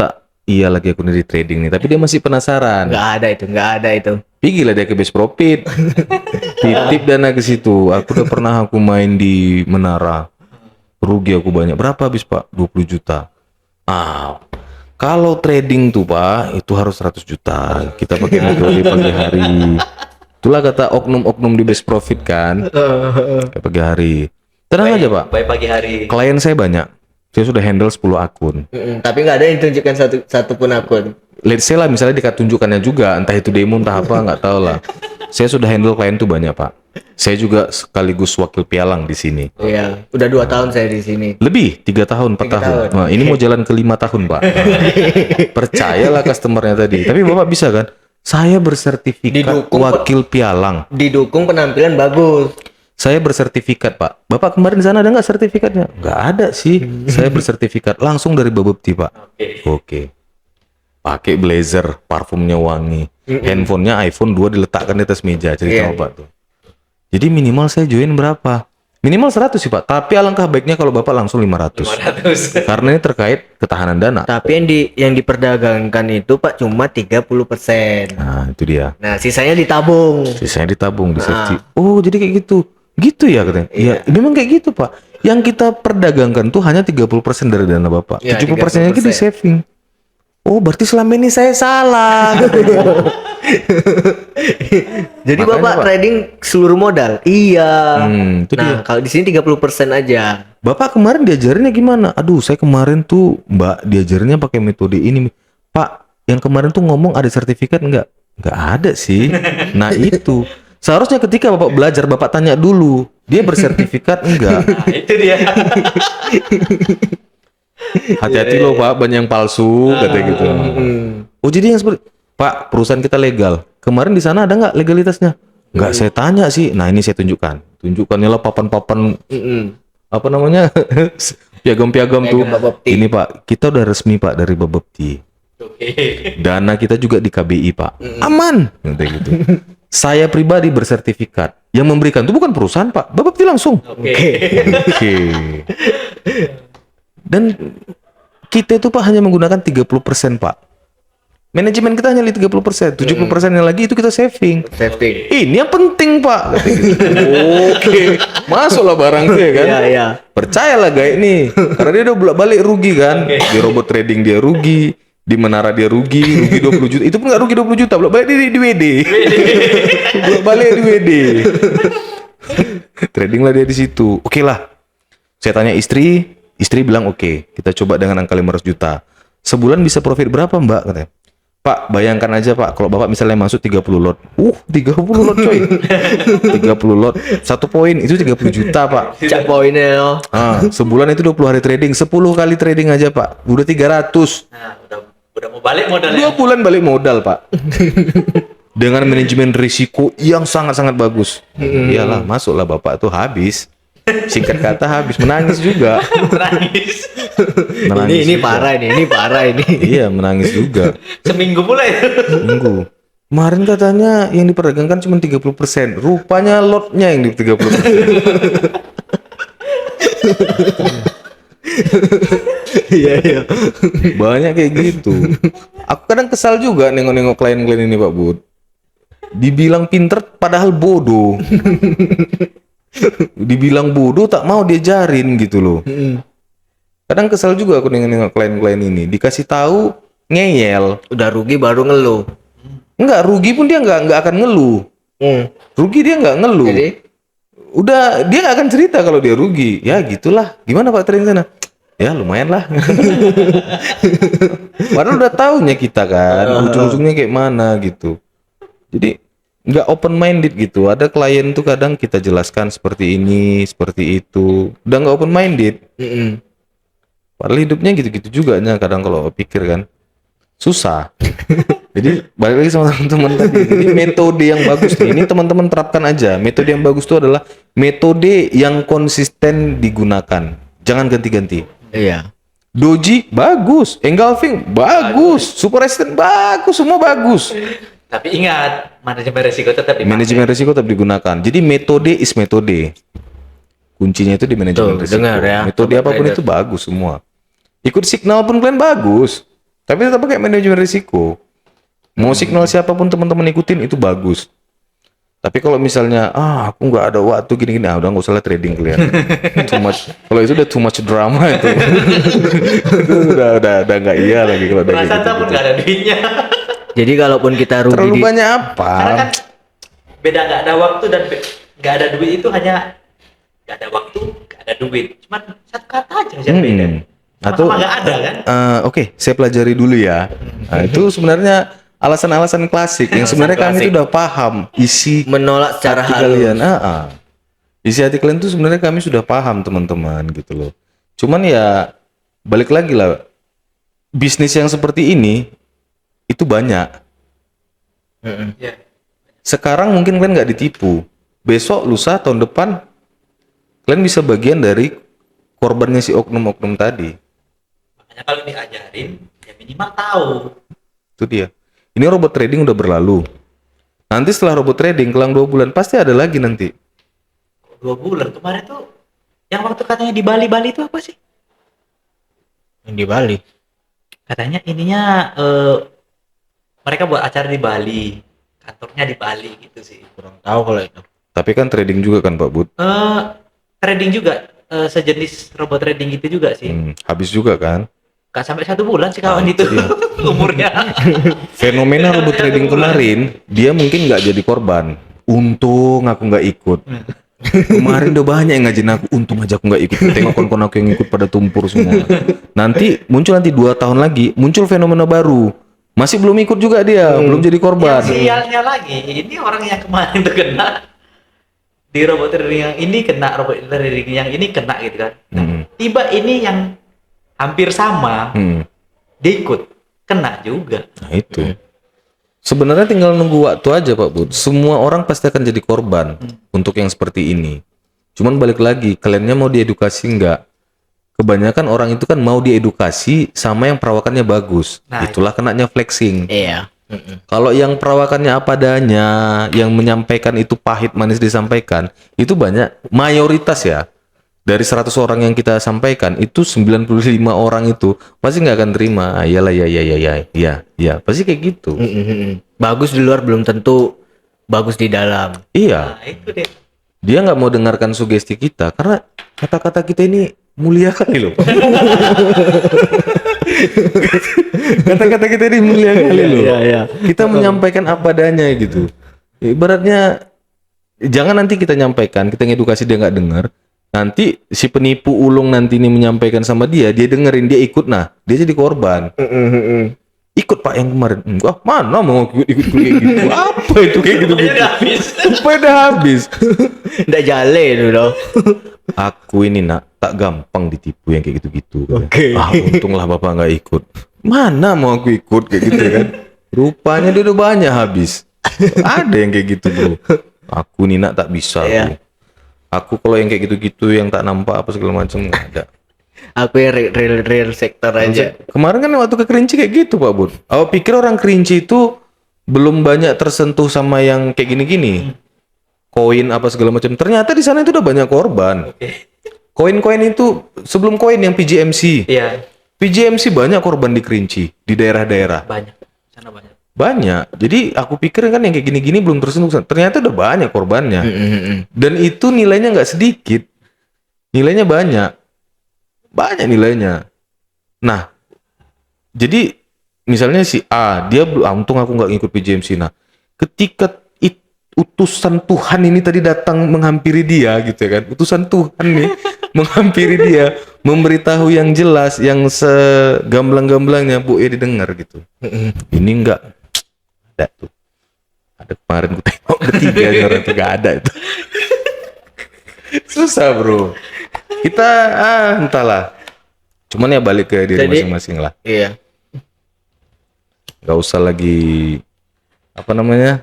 lagi aku di trading nih, tapi dia masih penasaran. Nggak ada itu. Pergilah dia ke base profit. Titip dana ke situ. Aku udah pernah main di Menara. Rugi aku banyak. Berapa habis, Pak? 20 juta. Kalau trading tuh, Pak, itu harus 100 juta. Kita pakai metode pagi hari. Itulah kata oknum-oknum di base profit kan. Kayak pagi hari. Tenang aja, Pak. Baik pagi hari. Klien saya banyak. Saya sudah handle 10 akun. Tapi nggak ada yang tunjukkan satu pun akun. Let's say lah misalnya tunjukkannya juga, entah itu demo entah apa, nggak tahu lah. Saya sudah handle klien tuh banyak, Pak. Saya juga sekaligus wakil pialang di sini. Iya, udah 2 tahun saya di sini. Lebih 3 tahun, 4 tahun. tahun. Nah, ini mau jalan ke 5 tahun, Pak. Percayalah customernya tadi. Tapi Bapak bisa kan? Saya bersertifikat Didukung, wakil pialang. Didukung penampilan bagus. Saya bersertifikat, Pak. Bapak kemarin di sana ada nggak sertifikatnya? Nggak ada sih. Saya bersertifikat langsung dari Babepti, Pak. Oke. Pakai blazer, parfumnya wangi. Handphonenya iPhone 2 diletakkan di atas meja. Cerita Bapak tuh. Jadi minimal saya join berapa? Minimal 100 sih, Pak. Tapi alangkah baiknya kalau Bapak langsung 500. 500. Karena ini terkait ketahanan dana. Tapi yang diperdagangkan itu Pak cuma 30%. Nah, itu dia. Nah, sisanya ditabung. Sisanya ditabung di safety. Oh, jadi kayak gitu. Gitu ya katanya. Iya, memang kayak gitu, Pak. Yang kita perdagangkan tuh hanya 30% dari dana Bapak. Iya, 70% lagi di 30%. saving. Oh, berarti selama ini saya salah. Jadi Makanya, Bapak Pak. trading seluruh modal. Iya. Itu dia. Nah, kalau di sini 30% aja. Bapak kemarin diajarinnya gimana? Aduh, saya kemarin tuh Mbak diajarinnya pakai metode ini. Pak, yang kemarin tuh ngomong ada sertifikat enggak? Enggak ada sih. Nah, itu. Seharusnya ketika Bapak belajar, Bapak tanya dulu. Dia bersertifikat enggak? Nah, itu dia. Hati-hati loh, Pak, banyak yang palsu katanya gitu. Oh, jadi yang seperti Pak, perusahaan kita legal. Kemarin di sana ada nggak legalitasnya? Nggak, saya tanya sih. Nah, ini saya tunjukkan. Tunjukkannya lah papan-papan apa namanya? Piagam-piagam tuh. Babepti. Ini, Pak, kita udah resmi, Pak, dari Babepti. Oke. Dana kita juga di KBI, Pak. Aman. Nanti gitu. Saya pribadi bersertifikat. Yang memberikan itu bukan perusahaan, Pak. Babepti langsung. Oke. Oke. Dan kita itu, Pak, hanya menggunakan 30%, Pak. Manajemen kita hanya 30%, 70% yang lagi itu kita saving. Safety. Ini yang penting, Pak. Kata gitu. Oke, masuklah barang tuh ya kan. Iya. Percayalah guys nih, karena dia udah bolak-balik rugi kan. Di robot trading dia rugi, di Menara dia rugi 20 juta. Itu pun nggak rugi 20 juta, bolak-balik di WD. Bolak-balik di WD. Trading lah dia di situ. Oke lah. Saya tanya istri bilang oke, kita coba dengan angka 500 juta. Sebulan bisa profit berapa, Mbak? Katanya. Pak, bayangkan aja, Pak, kalau Bapak misalnya masuk 30 lot. 30 lot, coy. 30 lot. 1 poin itu 30 juta, Pak. Cak poinnya loh. Sebulan itu 20 hari trading, 10 kali trading aja, Pak. Udah 300. Nah, udah mau balik modalnya. 2 bulan balik modal, Pak. Dengan manajemen risiko yang sangat-sangat bagus. Iyalah, masuklah Bapak tuh habis. Singkat kata habis, menangis juga. Menangis. Menangis Ini juga. parah ini. Iya, menangis juga. Seminggu pula itu. Minggu. Kemarin katanya yang diperdagangkan cuma 30%. Rupanya lotnya yang di 30%. Iya. Banyak kayak gitu. Aku kadang kesal juga nengok-nengok klien-klien ini, Pak Bud. Dibilang pinter padahal bodoh. Dibilang bodoh tak mau diajarin gitu loh. Kadang kesal juga aku nengok klien-klien ini. Dikasih tahu ngeyel. Udah rugi baru ngeluh. Enggak, rugi pun dia enggak akan ngeluh. Rugi dia enggak ngeluh. Jadi Udah dia nggak akan cerita kalau dia rugi. Ya gitulah. Gimana Pak trading sana? ya lumayan lah. Padahal udah taunya kita kan, ujung-ujungnya kayak mana gitu. Jadi nggak open minded gitu. Ada klien tuh kadang kita jelaskan seperti ini, seperti itu, udah nggak open minded. Padahal hidupnya gitu-gitu juga nya kadang kalau pikir kan susah. Jadi balik lagi sama teman-teman tadi. Jadi metode yang bagus nih, ini teman-teman terapkan aja. Metode yang bagus itu adalah metode yang konsisten digunakan. Jangan ganti-ganti. Iya. Doji bagus, engulfing bagus, super resistant bagus, semua bagus. Tapi ingat, manajemen risiko tetap dipakai. Manajemen risiko tetap digunakan. Jadi metode is metode. Kuncinya itu di manajemen Tuh, risiko. dengar ya, Metode Sobat apapun Trader. itu bagus semua. Ikut signal pun kalian bagus. Tapi tetap pakai manajemen risiko. Mau signal siapapun teman-teman ikutin itu bagus. Tapi kalau misalnya aku nggak ada waktu gini-gini, udah nggak usah lah trading kalian. Too much. Kalau itu udah too much drama itu. Itu udah nggak iya lagi kalau udah Perasaan gitu, pun nggak ada duitnya. Jadi kalaupun kita rugi Terlalu di banyak apa? Karena kan beda nggak ada waktu dan nggak ada duit itu hanya nggak ada waktu, nggak ada duit. Cuman satu kata aja yang beda. Atau Sama nggak ada kan? Oke, saya pelajari dulu ya. Nah, itu sebenarnya alasan-alasan klasik yang sebenarnya kami klasik. itu udah paham isi menolak secara hati halus. kalian. Isi hati kalian itu sebenarnya kami sudah paham teman-teman gitu loh. Cuman ya balik lagi lah, bisnis yang seperti ini itu banyak. Ya. Sekarang mungkin kalian nggak ditipu. Besok, lusa, tahun depan kalian bisa bagian dari korbannya si oknum-oknum tadi. Makanya kalau diajarin, ya minimal tahu. Itu dia. Ini robot trading udah berlalu. Nanti setelah robot trading kelang 2 bulan pasti ada lagi nanti. 2 bulan kemarin tuh, yang waktu katanya di Bali itu apa sih? Yang di Bali. Katanya ininya mereka buat acara di Bali, kantornya di Bali gitu sih. Kurang tahu kalau itu. Tapi kan trading juga kan Pak Bud. Trading juga sejenis robot trading gitu juga sih. Habis juga kan. Gak sampai 1 bulan sih kawan itu iya. umurnya. Fenomena robot trading kemarin dia mungkin nggak jadi korban. Untung aku nggak ikut. Kemarin udah banyak yang ngajin aku. Untung aja aku nggak ikut. Tengok kawan-kawan aku yang ikut pada tumpur semua. Nanti 2 tahun lagi muncul fenomena baru. Masih belum ikut juga dia, belum jadi korban. Yang sialnya lagi, ini orang yang kemarin tuh kena di robot trading yang ini kena, robot trading yang ini kena gitu kan. Tiba ini yang hampir sama, dia ikut kena juga. Nah itu. Sebenarnya tinggal nunggu waktu aja Pak Bud. Semua orang pasti akan jadi korban untuk yang seperti ini. Cuman balik lagi, kaliannya mau diedukasi nggak? Kebanyakan orang itu kan mau diedukasi sama yang perawakannya bagus. Nah, Itulah kenanya flexing. Iya. Kalau yang perawakannya apa adanya, yang menyampaikan itu pahit manis disampaikan, itu banyak, mayoritas ya. Dari 100 orang yang kita sampaikan, itu 95 orang itu pasti nggak akan terima. Iyalah, ya, pasti kayak gitu. Bagus di luar belum tentu bagus di dalam. Iya, Nah itu deh. dia nggak mau dengarkan sugesti kita karena kata-kata kita ini mulia kali loh. Kata-kata kita ini mulia kali loh. Iya. Kita menyampaikan apa adanya gitu. Ibaratnya jangan nanti kita nyampaikan, kita ngedukasi dia nggak dengar. Nanti si penipu ulung nanti ini menyampaikan sama dia dengerin, dia ikut, nah dia jadi korban. Ikut Pak yang kemarin, enggak mana mau ikut kayak gitu. Apa itu kayak gitu? Udah habis. Supaya udah habis. Nggak jale itu loh. Aku ini nak tak gampang ditipu yang kayak gitu-gitu. Oke. Untunglah bapak nggak ikut. Mana mau aku ikut kayak gitu kan? Rupanya dia udah banyak habis. Ada yang kayak gitu bro. Aku nih nak tak bisa. Iya. Aku kalau yang kayak gitu-gitu yang tak nampak apa segala macam nggak ada. Aku yang real sektor aja. Kemarin kan waktu ke Kerinci kayak gitu Pak Bud. Aku pikir orang Kerinci itu belum banyak tersentuh sama yang kayak gini-gini. Koin apa segala macam. Ternyata di sana itu udah banyak korban. Koin-koin itu sebelum koin yang PGMC. Iya, PGMC banyak korban di Kerinci, di daerah-daerah. banyak. Sana banyak. Banyak. Jadi aku pikir kan yang kayak gini-gini belum tersentuh. Ternyata udah banyak korbannya. Dan itu nilainya nggak sedikit. Nilainya banyak. Banyak nilainya. Nah, jadi misalnya si A, dia untung aku nggak ngikut PGMC. Nah, ketika utusan Tuhan ini tadi datang menghampiri dia gitu ya kan. Utusan Tuhan nih menghampiri dia, memberitahu yang jelas, yang segamblang-gamblangnya Bu didengar gitu. Ini enggak ada tuh. Ada kemarin gue tengok bertiga orang tuh gak ada itu. Susah bro. Kita entahlah. Cuman ya balik ke diri Jadi, masing-masing lah. Iya. Gak usah lagi apa namanya?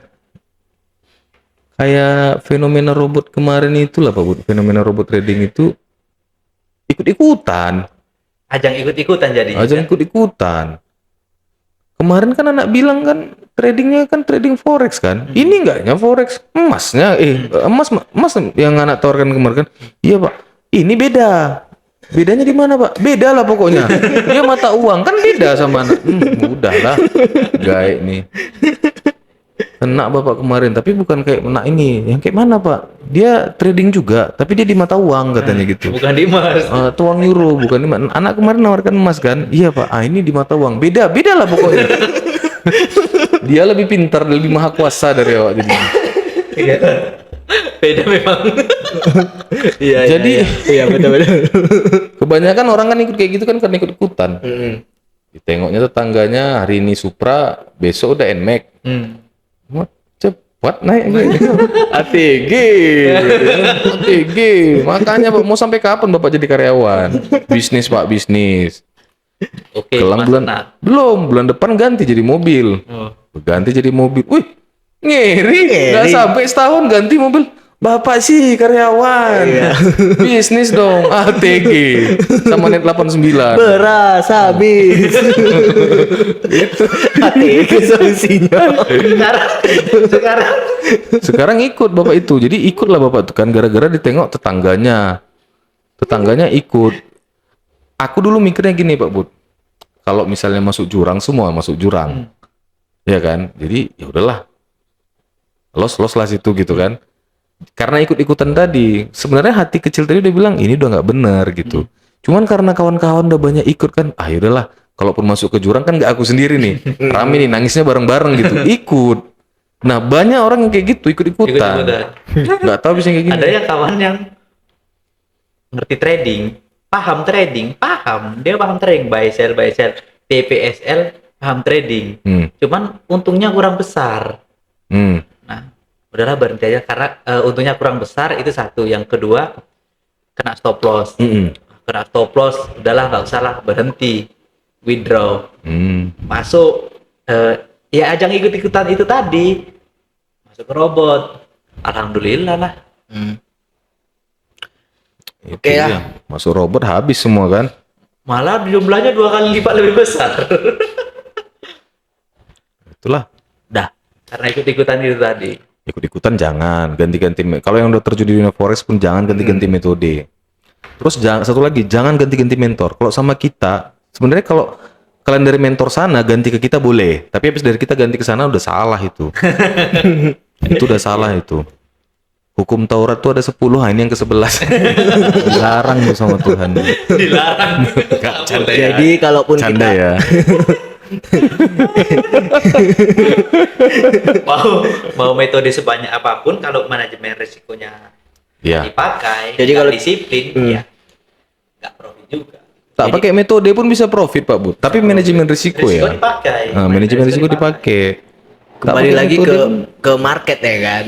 Kayak fenomena robot kemarin itulah Pak Bud. Fenomena robot trading itu ikut-ikutan. Ajang ikut-ikutan jadinya. Aja ikut-ikutan. Kemarin kan anak bilang kan tradingnya kan trading forex kan. Ini enggaknya forex emasnya emas yang anak tawarkan kemarin kan. Iya Pak. Ini beda. Bedanya di mana Pak? Beda lah pokoknya. Dia mata uang kan beda sama anak. Udahlah. Gaik nih. Enak Bapak kemarin, tapi bukan kayak enak ini. Yang kayak mana Pak? Dia trading juga, tapi dia di mata uang katanya gitu. Bukan di emas. Tuang euro, bukan di mana. Anak kemarin nawarkan emas kan? Iya Pak. Ini di mata uang. Beda lah pokoknya. Dia lebih pintar, lebih maha kuasa dari awak jadi. Iya. Beda memang. Iya. Jadi iya betul. kebanyakan orang kan ikut kayak gitu kan karena ikut-ikutan. Ditengoknya tetangganya hari ini Supra, besok udah NMAX. Wah, cepat naik gitu. ATG. ATG. Makanya Pak, mau sampai kapan Bapak jadi karyawan? Bisnis Pak, bisnis. Oke, Kelang Mas bulan tenang. belum, bulan depan ganti jadi mobil. Oh. Ganti jadi mobil. Wih, ngeri. Nggak sampai setahun ganti mobil. Bapak sih karyawan. Bisnis dong. ATG sama net 89. Beras habis. Itu ATG solusinya. Sekarang ikut Bapak itu. Jadi ikutlah Bapak tuh kan gara-gara ditengok tetangganya. Tetangganya ikut. Aku dulu mikirnya gini Pak Bud. Kalau misalnya masuk jurang semua masuk jurang. Ya kan? Jadi ya udahlah. Los lah situ gitu kan. Karena ikut-ikutan tadi, sebenarnya hati kecil tadi udah bilang ini udah nggak benar gitu. Cuman karena kawan-kawan udah banyak ikut kan, yaudahlah. Kalaupun masuk ke jurang kan nggak aku sendiri nih, rame nih nangisnya bareng-bareng gitu, ikut. Nah banyak orang yang kayak gitu ikut-ikutan, nggak tahu bisa kayak gini. Ada yang kawan yang ngerti trading, paham dia paham trading, buy sell, TPSL, paham trading. Cuman untungnya kurang besar. Nah, udahlah berhenti aja karena untungnya kurang besar itu satu. Yang kedua kena stop loss. Kena stop loss, udahlah nggak usah lah, berhenti, withdraw, masuk ya ajang ikut-ikutan itu tadi, masuk ke robot, alhamdulillah lah. Oke ya. Masuk robot habis semua kan? Malah jumlahnya 2 kali lipat lebih besar. Itulah. Dah, karena ikut-ikutan itu tadi. Ikut-ikutan jangan ganti-ganti. Kalau yang udah terjun di dunia forex pun jangan ganti-ganti metode. Terus satu lagi jangan ganti-ganti mentor. Kalau sama kita sebenarnya kalau kalian dari mentor sana ganti ke kita boleh, tapi habis dari kita ganti ke sana udah salah itu. Itu udah salah itu. Hukum Taurat tuh ada 10, ini yang ke-11. Dilarang tuh sama Tuhan. Dilarang. Canda ya. Jadi kalaupun Canda kita ya. mau metode sebanyak apapun kalau manajemen risikonya dipakai, jadi kalau disiplin ya nggak profit juga. Tak pakai metode pun bisa profit Pak Bud, tapi manajemen risiko ya. Dipakai. Nah, manajemen risiko dipakai. kembali lagi ke market ya kan.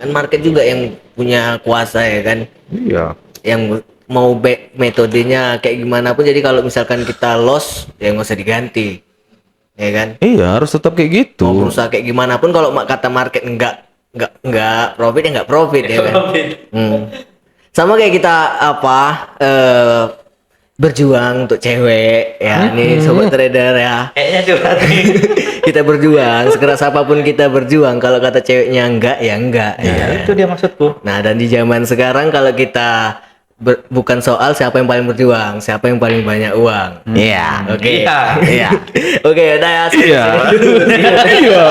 Kan market juga yang punya kuasa ya kan. Iya. Yang mau metodenya kayak gimana pun, jadi kalau misalkan kita loss ya nggak usah diganti. Ya kan? Iya, harus tetap kayak gitu. Mau berusaha kayak gimana pun kalau kata market enggak profit ya enggak profit ya kan. Sama kayak kita berjuang untuk cewek ya, nih sobat trader ya. Kayaknya curhat nih. Kita berjuang sekeras apapun, kita berjuang. Kalau kata ceweknya enggak ya enggak. Ya, itu dia maksudku. Nah, dan di zaman sekarang kalau kita bukan soal siapa yang paling berjuang, siapa yang paling banyak uang. Iya. Oke. Iya. Oke, udah ya. Iya. Iya.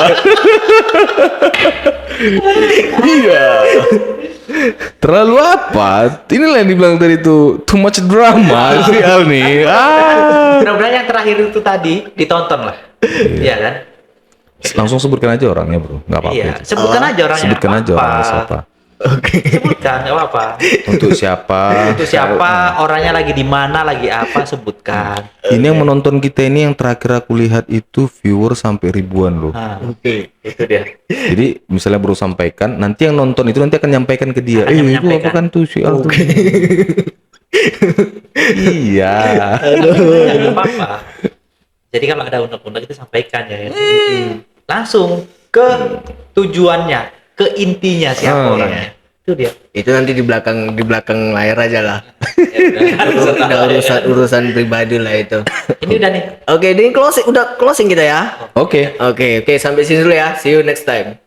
Iya. Terlalu apa? Inilah yang dibilang tadi tuh too much drama sih Al nih. Mudah-mudahan yang terakhir itu tadi ditonton lah. Iya kan? Langsung sebutkan aja orangnya bro, nggak apa-apa. Iya, itu. sebutkan aja orangnya. Sebutkan aja orangnya siapa. Oke. Sebutkan, nggak apa-apa. Untuk siapa? Itu siapa, orangnya lagi di mana, lagi apa, sebutkan. Ini yang menonton kita ini yang terakhir aku lihat itu viewer sampai ribuan loh. Nah, Oke. itu dia. Jadi misalnya baru sampaikan, nanti yang nonton itu nanti akan nyampaikan ke dia. Akan Itu menyampaikan. apa kan tuh si Al tuh?" Iya. Nggak apa-apa. Jadi kalau ada unek-unek itu sampaikan ya. Langsung ke tujuannya, ke intinya siapa orangnya. Itu dia. Itu nanti di belakang layar aja lah. Ya Udah urusan pribadi lah itu. Ini udah nih. Oke, ini udah closing kita ya. Oke. Oke, sampai sini dulu ya. See you next time.